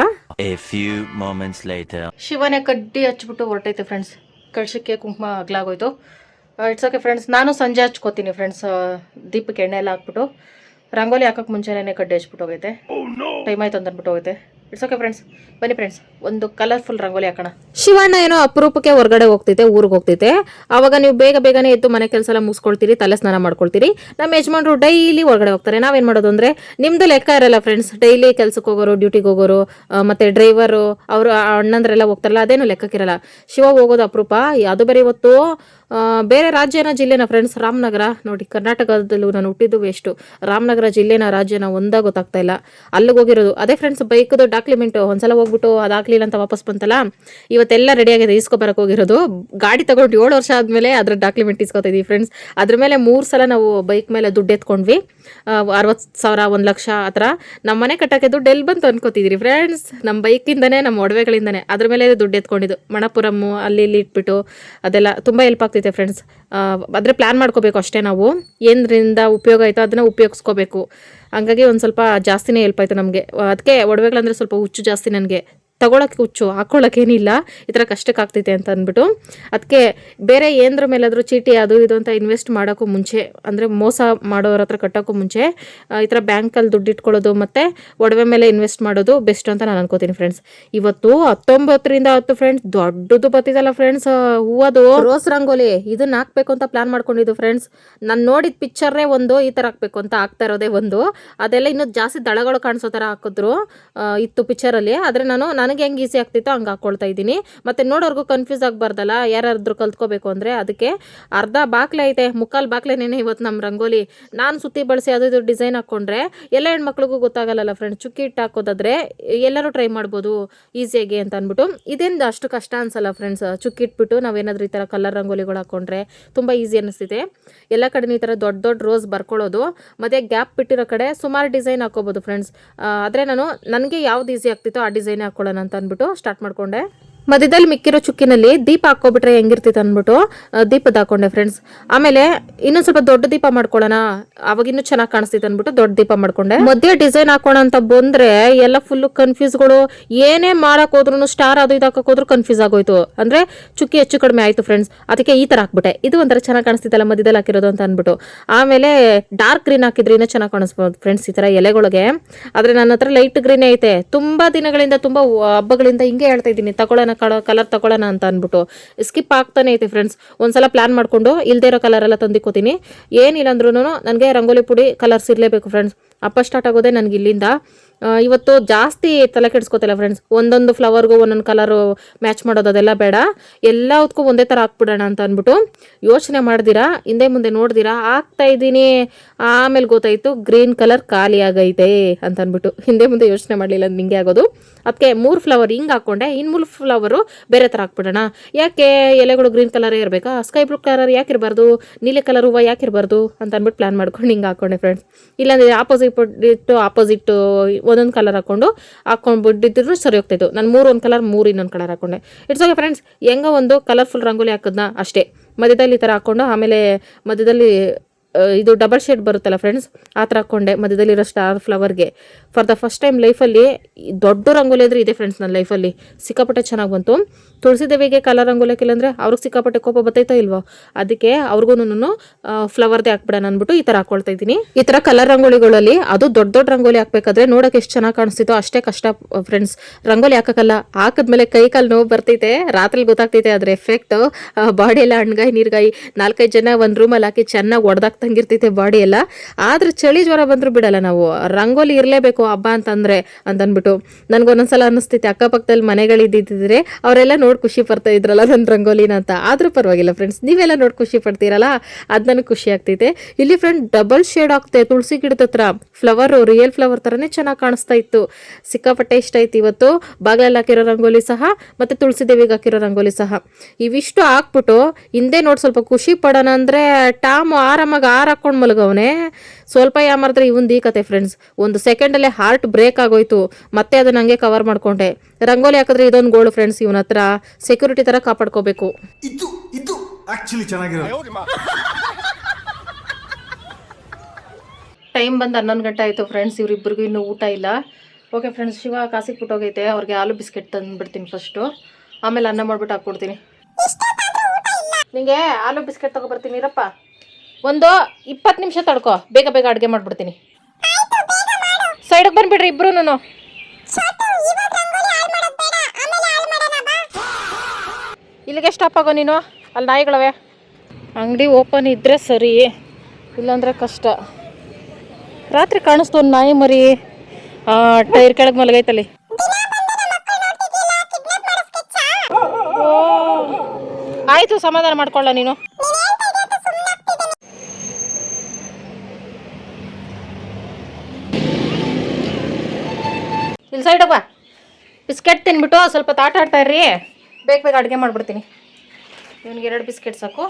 ಶಿವನೇ ಕಡ್ಡಿ ಹಚ್ಬಿಟ್ಟು ಹೊರಟೈತೆ ಫ್ರೆಂಡ್ಸ್. ಕಳ್ಸಕ್ಕೆ ಕುಂಕುಮ ಅಗ್ಲಾಗೋಯ್ತು. ಇಟ್ಸ್ ಓಕೆ ಫ್ರೆಂಡ್ಸ್, ನಾನು ಸಂಜೆ ಹಚ್ಕೋತೀನಿ ಫ್ರೆಂಡ್ಸ್. ದೀಪಕ್ಕೆ ಎಣ್ಣೆ ಎಲ್ಲ ಹಾಕ್ಬಿಟ್ಟು ರಂಗೋಲಿ ಹಾಕೋಕ್ಕೆ ಮುಂಚೆನೇ ಕಡ್ಡಿ ಹಚ್ಬಿಟ್ಟು ಹೋಗೈತೆ. ಟೈಮ್ ಆಯ್ತು ಅಂತ ಅಂದ್ಬಿಟ್ಟು ಹೋಗೈತೆ. ಇಟ್ಸ್ ಓಕೆ ಫ್ರೆಂಡ್ಸ್, ಬನ್ನಿ ಫ್ರೆಂಡ್ಸ್ ಒಂದು ಕಲರ್ಫುಲ್ ರಂಗೋಲಿ ಹಾಕೋಣ. ಶಿವಣ್ಣ ಏನೋ ಅಪರೂಪಕ್ಕೆ ಹೊರಗಡೆ ಹೋಗ್ತೈತೆ, ಊರಿಗೆ ಹೋಗ್ತೈತೆ. ಆವಾಗ ನೀವು ಬೇಗನೆ ಎದ್ದು ಮನೆ ಕೆಲಸ ಎಲ್ಲ ಮುಗಿಸ್ಕೊಳ್ತೀರಿ, ತಲೆ ಸ್ನಾನ ಮಾಡ್ಕೊಳ್ತೀರಿ. ನಮ್ಮ ಯಜಮಾನ್ರು ಡೈಲಿ ಹೊರಗಡೆ ಹೋಗ್ತಾರೆ. ನಾವೇನು ಮಾಡೋದು ಅಂದರೆ ನಿಮ್ಮದು ಲೆಕ್ಕ ಇರಲ್ಲ ಫ್ರೆಂಡ್ಸ್. ಡೈಲಿ ಕೆಲ್ಸಕ್ಕೆ ಹೋಗೋರು, ಡ್ಯೂಟಿಗೆ ಹೋಗೋರು, ಮತ್ತು ಡ್ರೈವರು ಅವರು ಅಣ್ಣಂದ್ರೆಲ್ಲ ಹೋಗ್ತಾರಲ್ಲ, ಅದೇನು ಲೆಕ್ಕಕ್ಕಿರಲ್ಲ. ಶಿವ ಹೋಗೋದು ಅಪರೂಪ. ಅದು ಬೇರೆ ಇವತ್ತು ಬೇರೆ ರಾಜ್ಯನ ಜಿಲ್ಲೆನ ಫ್ರೆಂಡ್ಸ್, ರಾಮನಗರ ನೋಡಿ. ಕರ್ನಾಟಕದಲ್ಲೂ ನಾನು ಹುಟ್ಟಿದ್ದು ವೇಸ್ಟು. ರಾಮನಗರ ಜಿಲ್ಲೆನ ರಾಜ್ಯನ ಒಂದಾಗ ಗೊತ್ತಾಗ್ತಾ ಇಲ್ಲ. ಅಲ್ಲಿಗೆ ಹೋಗಿರೋದು. ಅದೇ ಫ್ರೆಂಡ್ಸ್ ಬೈಕ್ದು ಡಾಕ್ಯುಮೆಂಟು ಒಂದ್ಸಲ ಹೋಗ್ಬಿಟ್ಟು ಅದಾಗಲಿಲ್ಲ ಅಂತ ವಾಪಸ್ ಬಂತಲ್ಲ, ಇವತ್ತೆಲ್ಲ ರೆಡಿಯಾಗಿದೆ, ಇಸ್ಕೊಬರಕ್ಕೆ ಹೋಗಿರೋದು. ಗಾಡಿ ತಗೊಂಡು 7 ವರ್ಷ ಆದಮೇಲೆ ಅದ್ರ ಡಾಕ್ಯುಮೆಂಟ್ ಇಸ್ಕೊತಾ ಇದೀವಿ ಫ್ರೆಂಡ್ಸ್. ಅದ್ರ ಮೇಲೆ 3 ಸಲ ನಾವು ಬೈಕ್ ಮೇಲೆ ದುಡ್ಡು ಎತ್ಕೊಂಡ್ವಿ. 60,000 1 ಲಕ್ಷ ಆ ಥರ. ನಮ್ಮ ಮನೆ ಕಟ್ಟೋಕ್ಕೆ ದುಡ್ಡು ಎಲ್ಲಿ ಬಂತು ಅನ್ಕೋತಿದ್ದೀರಿ ಫ್ರೆಂಡ್ಸ್? ನಮ್ಮ ಬೈಕಿಂದನೇ, ನಮ್ಮ ಒಡವೆಗಳಿಂದನೇ, ಅದ್ರ ಮೇಲೆ ದುಡ್ಡು ಎತ್ಕೊಂಡಿದ್ದು. ಮಣಪುರಮ್ಮು ಅಲ್ಲಿ ಇಲ್ಲಿ ಇಟ್ಬಿಟ್ಟು ಅದೆಲ್ಲ ತುಂಬ ಹೆಲ್ಪ್ ಆಗ್ತೈತೆ ಫ್ರೆಂಡ್ಸ್. ಆದರೆ ಪ್ಲ್ಯಾನ್ ಮಾಡ್ಕೋಬೇಕು ಅಷ್ಟೇ. ನಾವು ಏನರಿಂದ ಉಪಯೋಗ ಆಯಿತೋ ಅದನ್ನು ಉಪಯೋಗಿಸ್ಕೋಬೇಕು. ಹಂಗಾಗಿ ಒಂದು ಸ್ವಲ್ಪ ಜಾಸ್ತಿನೇ ಹೆಲ್ಪ್ ಆಯಿತು ನಮಗೆ. ಅದಕ್ಕೆ ಒಡವೆಗಳಂದರೆ ಸ್ವಲ್ಪ ಹುಚ್ಚು ಜಾಸ್ತಿ ನನಗೆ. ತಗೊಳಕ್ಕೆ ಹುಚ್ಚು, ಹಾಕ್ಕೊಳ್ಳೋಕ್ಕೇನಿಲ್ಲ, ಈ ಥರ ಕಷ್ಟಕ್ಕೆ ಆಗ್ತೈತೆ ಅಂತ ಅಂದ್ಬಿಟ್ಟು. ಅದಕ್ಕೆ ಬೇರೆ ಏನದ್ರ ಮೇಲಾದರೂ ಚೀಟಿ ಅದು ಇದು ಅಂತ ಇನ್ವೆಸ್ಟ್ ಮಾಡೋಕ್ಕೂ ಮುಂಚೆ, ಅಂದರೆ ಮೋಸ ಮಾಡೋರ ಹತ್ರ ಕಟ್ಟೋಕ್ಕೂ ಮುಂಚೆ ಈ ಥರ ಬ್ಯಾಂಕಲ್ಲಿ ದುಡ್ಡು ಇಟ್ಕೊಳ್ಳೋದು ಮತ್ತು ಒಡವೆ ಮೇಲೆ ಇನ್ವೆಸ್ಟ್ ಮಾಡೋದು ಬೆಸ್ಟ್ ಅಂತ ನಾನು ಅನ್ಕೋತೀನಿ ಫ್ರೆಂಡ್ಸ್. ಇವತ್ತು 19ರಿಂದ 10 ಫ್ರೆಂಡ್ಸ್, ದೊಡ್ಡದು ಬರ್ತಿದ್ದಲ್ಲ ಫ್ರೆಂಡ್ಸ್, ಹೂವದು ರೋಸ್ ರಂಗೋಲಿ, ಇದನ್ನ ಹಾಕ್ಬೇಕು ಅಂತ ಪ್ಲಾನ್ ಮಾಡ್ಕೊಂಡಿದ್ದು ಫ್ರೆಂಡ್ಸ್. ನಾನು ನೋಡಿದ ಪಿಕ್ಚರ್ನೇ ಒಂದು ಈ ಥರ ಹಾಕ್ಬೇಕು ಅಂತ ಆಗ್ತಾ ಇರೋದೇ ಒಂದು. ಅದೆಲ್ಲ ಇನ್ನೂ ಜಾಸ್ತಿ ದಳಗಳು ಕಾಣಿಸೋ ಥರ ಹಾಕಿದ್ರು ಇತ್ತು ಪಿಕ್ಚರಲ್ಲಿ. ಆದರೆ ನನಗೆ ಹೆಂಗೆ ಈಸಿ ಆಗ್ತಿತ್ತೋ ಹಂಗೆ ಹಾಕ್ಕೊಳ್ತಾ ಇದ್ದೀನಿ. ಮತ್ತು ನೋಡೋರ್ಗೂ ಕನ್ಫ್ಯೂಸ್ ಆಗಬಾರ್ದಲ್ಲ, ಯಾರಾದ್ರೂ ಕಲ್ತ್ಕೋಬೇಕು ಅಂದರೆ. ಅದಕ್ಕೆ ಅರ್ಧ ಬಾಕ್ಲೆ ಐತೆ, ಮುಕ್ಕಾಲು ಬಾಕ್ಲೆನೇನೆ ಇವತ್ತು ನಮ್ಮ ರಂಗೋಲಿ. ನಾನು ಸುತ್ತಿ ಬಳಸಿ ಅದು ಇದು ಡಿಸೈನ್ ಹಾಕ್ಕೊಂಡ್ರೆ ಎಲ್ಲ ಹೆಣ್ಮಕ್ಳಿಗೂ ಗೊತ್ತಾಗಲ್ಲ ಫ್ರೆಂಡ್ಸ್. ಚುಕ್ಕಿ ಇಟ್ಟು ಹಾಕೋದಾದ್ರೆ ಎಲ್ಲರೂ ಟ್ರೈ ಮಾಡ್ಬೋದು ಈಸಿಯಾಗಿ ಅಂತ ಅಂದ್ಬಿಟ್ಟು. ಇದೇನು ಅಷ್ಟು ಕಷ್ಟ ಅನ್ಸಲ್ಲ ಫ್ರೆಂಡ್ಸ್. ಚುಕ್ಕಿ ಇಟ್ಬಿಟ್ಟು ನಾವೇನಾದರೂ ಈ ಥರ ಕಲರ್ ರಂಗೋಲಿಗಳು ಹಾಕ್ಕೊಂಡ್ರೆ ತುಂಬ ಈಸಿ ಅನ್ನಿಸ್ತಿದೆ. ಎಲ್ಲ ಕಡೆ ಈ ಥರ ದೊಡ್ಡ ರೋಸ್ ಬರ್ಕೊಳ್ಳೋದು, ಮತ್ತು ಗ್ಯಾಪ್ ಬಿಟ್ಟಿರೋ ಕಡೆ ಸುಮಾರು ಡಿಸೈನ್ ಹಾಕೋಬೋದು ಫ್ರೆಂಡ್ಸ್. ಆದರೆ ನನಗೆ ಯಾವ್ದು ಈಸಿ ಆಗ್ತಿತ್ತೋ ಆ ಡಿಸೈನ್ ಹಾಕ್ಕೊಳ್ಳೋಣ ಅಂತ ಅಂದ್ಬಿಟ್ಟು ಸ್ಟಾರ್ಟ್ ಮಾಡ್ಕೊಂಡೆ. ಮಧ್ಯದಲ್ಲಿ ಮಿಕ್ಕಿರೋ ಚುಕ್ಕಿನಲ್ಲಿ ದೀಪ ಹಾಕೋಬಿಟ್ರೆ ಹೆಂಗಿರ್ತಿತ್ತು ಅಂದ್ಬಿಟ್ಟು ದೀಪದ ಹಾಕೊಂಡೆ ಫ್ರೆಂಡ್ಸ್. ಆಮೇಲೆ ಇನ್ನೊಂದು ಸ್ವಲ್ಪ ದೊಡ್ಡ ದೀಪ ಮಾಡ್ಕೊಳ್ಳೋಣ, ಅವಾಗ ಇನ್ನೂ ಚೆನ್ನಾಗಿ ಕಾಣಿಸ್ತಿತ್ತು ಅಂದ್ಬಿಟ್ಟು ದೊಡ್ಡ ದೀಪ ಮಾಡ್ಕೊಂಡೆ. ಮಧ್ಯೆ ಡಿಸೈನ್ ಹಾಕೋಣ ಅಂತ ಬಂದ್ರೆ ಎಲ್ಲ ಫುಲ್ಲು ಕನ್ಫ್ಯೂಸ್ಗಳು. ಏನೇ ಮಾಡಕ್ ಹೋದ್ರು, ಸ್ಟಾರ್ ಅದು ಇದು ಹಾಕಕ್ ಹೋದ್ರು ಕನ್ಫ್ಯೂಸ್ ಆಗೋಯ್ತು. ಅಂದ್ರೆ ಚುಕ್ಕಿ ಹೆಚ್ಚು ಕಡಿಮೆ ಆಯ್ತು ಫ್ರೆಂಡ್ಸ್. ಅದಕ್ಕೆ ಈ ತರ ಹಾಕ್ಬಿಟ್ಟೆ. ಇದು ಒಂಥರ ಚೆನ್ನಾಗಿ ಕಾಣಿಸ್ತಿತ್ತಲ್ಲ ಮಧ್ಯದಲ್ಲಿ ಹಾಕಿರೋದು ಅಂತ ಅಂದ್ಬಿಟ್ಟು. ಆಮೇಲೆ ಡಾರ್ಕ್ ಗ್ರೀನ್ ಹಾಕಿದ್ರೆ ಇನ್ನೂ ಚೆನ್ನಾಗಿ ಕಾಣಿಸ್ಬೋದು ಫ್ರೆಂಡ್ಸ್ ಈ ತರ ಎಲೆಗಳಿಗೆ. ಆದ್ರೆ ನನ್ನ ಹತ್ರ ಲೈಟ್ ಗ್ರೀನ್ ಐತೆ. ತುಂಬಾ ದಿನಗಳಿಂದ, ತುಂಬಾ ಹಬ್ಬಗಳಿಂದ ಹಿಂಗೆ ಹೇಳ್ತಾ ಇದ್ದೀನಿ ತಗೊಳ್ಳೋಣ, ಕಲರ್ ತಗೊಳ್ಳೋಣ ಅಂತ ಅಂದ್ಬಿಟ್ಟು ಸ್ಕಿಪ್ ಆಗ್ತಾನೆ ಐತೆ ಫ್ರೆಂಡ್ಸ್. ಒಂದ್ಸಲ ಪ್ಲಾನ್ ಮಾಡ್ಕೊಂಡು ಇಲ್ದೇ ಇರೋ ಕಲರ್ ಎಲ್ಲ ತಂದಿಕ್ಕೋತೀನಿ. ಏನಿಲ್ಲ ಅಂದ್ರೂ ನನಗೆ ರಂಗೋಲಿ ಪುಡಿ ಕಲರ್ಸ್ ಇರಲೇಬೇಕು ಫ್ರೆಂಡ್ಸ್. ಹಬ್ಬ ಸ್ಟಾರ್ಟ್ ಆಗೋದೇ ನನಗೆ ಇಲ್ಲಿಂದ. ಇವತ್ತು ಜಾಸ್ತಿ ತಲೆ ಕೆಡಿಸ್ಕೋತಿಲ್ಲ ಫ್ರೆಂಡ್ಸ್. ಒಂದೊಂದು ಫ್ಲವರ್ಗೂ ಒಂದೊಂದು ಕಲರು ಮ್ಯಾಚ್ ಮಾಡೋದು ಅದೆಲ್ಲ ಬೇಡ, ಎಲ್ಲದಕ್ಕೂ ಒಂದೇ ಥರ ಹಾಕ್ಬಿಡೋಣ ಅಂತ ಅಂದ್ಬಿಟ್ಟು ಯೋಚನೆ ಮಾಡ್ದಿರಾ, ಹಿಂದೆ ಮುಂದೆ ನೋಡ್ದಿರಾ ಹಾಕ್ತಾ ಇದ್ದೀನಿ. ಆಮೇಲೆ ಗೊತ್ತಾಯಿತು ಗ್ರೀನ್ ಕಲರ್ ಖಾಲಿ ಆಗೈತೆ ಅಂತ ಅಂದ್ಬಿಟ್ಟು. ಹಿಂದೆ ಮುಂದೆ ಯೋಚನೆ ಮಾಡಲಿಲ್ಲ, ನಿಂಗೆ ಆಗೋದು. ಅದಕ್ಕೆ 3 ಫ್ಲವರ್ ಹಿಂಗೆ ಹಾಕ್ಕೊಂಡೆ. ಇನ್ನು 3 ಫ್ಲವರು ಬೇರೆ ಥರ ಹಾಕ್ಬಿಡೋಣ. ಯಾಕೆ ಎಲೆಗಳು ಗ್ರೀನ್ ಕಲರೇ ಇರಬೇಕಾ, ಸ್ಕೈ ಬ್ಲೂ ಕಲರ್ ಯಾಕೆ ಇರಬಾರ್ದು, ನೀಲಿ ಕಲರ್ ಹೂವು ಯಾಕೆ ಇರಬಾರ್ದು ಅಂತ ಅಂದ್ಬಿಟ್ಟು ಪ್ಲಾನ್ ಮಾಡ್ಕೊಂಡು ಹಿಂಗೆ ಹಾಕ್ಕೊಂಡೆ ಫ್ರೆಂಡ್ಸ್. ಇಲ್ಲಾಂದರೆ ಆಪೋಸಿಟ್ ಒಂದೊಂದು ಕಲರ್ ಹಾಕ್ಕೊಂಡ್ಬಿಟ್ಟಿದ್ರು ಸರಿ ಹೋಗ್ತಾಯಿತ್ತು. ನಾನು 3 ಒಂದು ಕಲರ್ 3 ಇನ್ನೊಂದು ಕಲರ್ ಹಾಕ್ಕೊಂಡೆ. It's okay friends. ಹೆಂಗ ಒಂದು ಕಲರ್ಫುಲ್ ರಂಗೋಲಿ ಹಾಕಿದ್ನ ಅಷ್ಟೇ. ಮಧ್ಯದಲ್ಲಿ ಈ ಥರ ಹಾಕ್ಕೊಂಡು ಆಮೇಲೆ ಮಧ್ಯದಲ್ಲಿ ಇದು ಡಬಲ್ ಶೇಡ್ ಬರುತ್ತಲ್ಲ ಫ್ರೆಂಡ್ಸ್, ಆ ಥರ ಹಾಕ್ಕೊಂಡೆ ಮಧ್ಯದಲ್ಲಿರೋ ಸ್ಟಾರ್ ಫ್ಲವರ್ಗೆ. ಫಾರ್ ದ ಫಸ್ಟ್ ಟೈಮ್ ಲೈಫಲ್ಲಿ ದೊಡ್ಡ ರಂಗೋಲಿ ಅಂದರೆ ಇದೆ ಫ್ರೆಂಡ್ಸ್. ನನ್ನ ಲೈಫಲ್ಲಿ ಸಿಕ್ಕಾಪಟ್ಟೆ ಚೆನ್ನಾಗಿ ಬಂತು. ತುಳಸಿ ದೇವಿಗೆ ಕಲರ್ ರಂಗೋಲಿ ಹಾಕಿಲ್ಲ ಅಂದರೆ ಅವ್ರಿಗೆ ಸಿಕ್ಕಾಪಟ್ಟೆ ಕೋಪ ಬರ್ತೈತೋ ಇಲ್ವೋ, ಅದಕ್ಕೆ ಅವ್ರಿಗೂ ಫ್ಲವರ್ದೇ ಹಾಕ್ಬಿಡೋಣ ಅಂದ್ಬಿಟ್ಟು ಈ ಥರ ಹಾಕ್ಕೊಳ್ತಾ ಇದ್ದೀನಿ. ಈ ಥರ ಕಲರ್ ರಂಗೋಲಿಗಳಲ್ಲಿ ಅದು ದೊಡ್ಡ ದೊಡ್ಡ ರಂಗೋಲಿ ಹಾಕ್ಬೇಕಾದ್ರೆ ನೋಡೋಕೆ ಎಷ್ಟು ಚೆನ್ನಾಗಿ ಕಾಣಿಸ್ತಿತ್ತೋ ಅಷ್ಟೇ ಕಷ್ಟ ಫ್ರೆಂಡ್ಸ್. ರಂಗೋಲಿ ಹಾಕಕ್ಕಲ್ಲ, ಹಾಕಿದ್ಮೇಲೆ ಕೈ ಕಾಲು ನೋವು ಬರ್ತೈತೆ, ರಾತ್ರಿ ಗೊತ್ತಾಗ್ತೈತೆ ಅದ್ರ ಎಫೆಕ್ಟ್. ಬಾಡಿ ಎಲ್ಲ ಹಣ್ಗಾಯಿ ನೀರ್ಗಾಯಿ 4-5 ಜನ ಒಂದು ರೂಮಲ್ಲಿ ಹಾಕಿ ಚೆನ್ನಾಗಿ ಹೊಡೆದಾಕ್ತಂಗಿರ್ತೈತೆ ಬಾಡಿ ಎಲ್ಲ. ಆದ್ರೆ ಚಳಿ ಜ್ವರ ಬಂದರೂ ಬಿಡಲ್ಲ ನಾವು, ರಂಗೋಲಿ ಇರಲೇಬೇಕು ಹಬ್ಬ ಅಂತಂದರೆ ಅಂತಂದ್ಬಿಟ್ಟು. ನನಗೊಂದೊಂದ್ಸಲ ಅನ್ನಿಸ್ತೈತೆ ಅಕ್ಕಪಕ್ಕದಲ್ಲಿ ಮನೆಗಳಿದ್ದಿದ್ರೆ ಅವರೆಲ್ಲ ನೋಡಿ ಖುಷಿ ಪಡ್ತಾ ಇದ್ರಲ್ಲ ನನ್ನ ರಂಗೋಲಿನ ಅಂತ. ಆದರೂ ಪರವಾಗಿಲ್ಲ ಫ್ರೆಂಡ್ಸ್, ನೀವೆಲ್ಲ ನೋಡಿ ಖುಷಿ ಪಡ್ತೀರಲ್ಲ, ಅದು ನನಗೆ ಖುಷಿ ಆಗ್ತೈತೆ. ಇಲ್ಲಿ ಫ್ರೆಂಡ್ ಡಬಲ್ ಶೇಡ್ ಆಗ್ತದೆ ತುಳಸಿ ಗಿಡದ ಹತ್ರ. ಫ್ಲವರು ರಿಯಲ್ ಫ್ಲವರ್ ಥರನೇ ಚೆನ್ನಾಗಿ ಕಾಣಿಸ್ತಾ ಇತ್ತು. ಸಿಕ್ಕಾಪಟ್ಟೆ ಇಷ್ಟ ಆಯ್ತು ಇವತ್ತು. ಬಾಗಿಲಲ್ಲಿ ಹಾಕಿರೋ ರಂಗೋಲಿ ಸಹ ಮತ್ತು ತುಳಸಿ ದೇವಿಗೆ ಹಾಕಿರೋ ರಂಗೋಲಿ ಸಹ ಇವಿಷ್ಟು ಹಾಕ್ಬಿಟ್ಟು ಹಿಂದೆ ನೋಡಿ ಸ್ವಲ್ಪ ಖುಷಿ ಪಡೋಣ ಅಂದರೆ ಟಾಮು ಆರಾಮಾಗಿ ಹಾಕೊಂಡು ಮಲಗವನೆ. ಸ್ವಲ್ಪ ಯಾಮಾರಿದ್ರೆ ಇವನ್ ಕತೆ ಫ್ರೆಂಡ್ಸ್. ಒಂದು ಸೆಕೆಂಡಲ್ಲೇ ಹಾರ್ಟ್ ಬ್ರೇಕ್ ಆಗೋಯ್ತು. ಮತ್ತೆ ಅದನ್ನ ಹಂಗೆ ಕವರ್ ಮಾಡ್ಕೊಂಡೆ. ರಂಗೋಲಿ ಹಾಕಿದ್ರೆ ಇದೊಂದು ಗೋಳು ಫ್ರೆಂಡ್ಸ್, ಇವನ ಹತ್ರ ಸೆಕ್ಯೂರಿಟಿ ಥರ ಕಾಪಾಡ್ಕೋಬೇಕು. ಇದು ಆಕ್ಚುಲಿ ಚೆನ್ನಾಗಿರೋದು. ಟೈಮ್ ಬಂದು 11 ಗಂಟೆ ಆಯಿತು ಫ್ರೆಂಡ್ಸ್. ಇವರಿಬ್ಬರಿಗೂ ಇನ್ನೂ ಊಟ ಇಲ್ಲ. ಓಕೆ ಫ್ರೆಂಡ್ಸ್, ಶಿವ ಕಾಸಿಗೆ ಬಿಟ್ಟೋಗೈತೆ. ಅವ್ರಿಗೆ ಆಲೂ ಬಿಸ್ಕೆಟ್ ತಂದುಬಿಡ್ತೀನಿ ಫಸ್ಟು, ಆಮೇಲೆ ಅನ್ನ ಮಾಡ್ಬಿಟ್ಟು ಹಾಕ್ಕೊಡ್ತೀನಿ. ನಿಂಗೆ ಆಲೂ ಬಿಸ್ಕೆಟ್ ತೊಗೊಬರ್ತೀನಿ ಇರಪ್ಪ. ಒಂದು 20 ನಿಮಿಷ ತಡ್ಕೊ, ಬೇಗ ಬೇಗ ಅಡುಗೆ ಮಾಡಿಬಿಡ್ತೀನಿ. ಸೈಡಿಗೆ ಬಂದುಬಿಡ್ರಿ ಇಬ್ಬರೂ. ಇಲ್ಲಿಗೆ ಸ್ಟಾಪ್ ಆಗೋ ನೀನು, ಅಲ್ಲಿ ನಾಯಿಗಳವೆ. ಅಂಗಡಿ ಓಪನ್ ಇದ್ದರೆ ಸರಿ, ಇಲ್ಲಾಂದರೆ ಕಷ್ಟ. ರಾತ್ರಿ ಕಾಣಿಸ್ತು ಒಂದು ನಾಯಿ ಮರಿ ಟೈರ್ ಕೆಳಗೆ ಮಲಗೈತಲ್ಲಿ. ಆಯಿತು, ಸಮಾಧಾನ ಮಾಡ್ಕೊಳ್ಳ ನೀನು. ಇಲ್ಲಿ ಸೈಡ್ ಬಾ. ಬಿಸ್ಕೆಟ್ ತಿನ್ಬಿಟ್ಟು ಸ್ವಲ್ಪ ಆಟ ಆಡ್ತಾ ಇರ್ರಿ, ಬೇಗ ಬೇಗ ಅಡುಗೆ ಮಾಡಿಬಿಡ್ತೀನಿ. ಇವನಿಗೆ 2 ಬಿಸ್ಕೆಟ್ ಸಾಕು,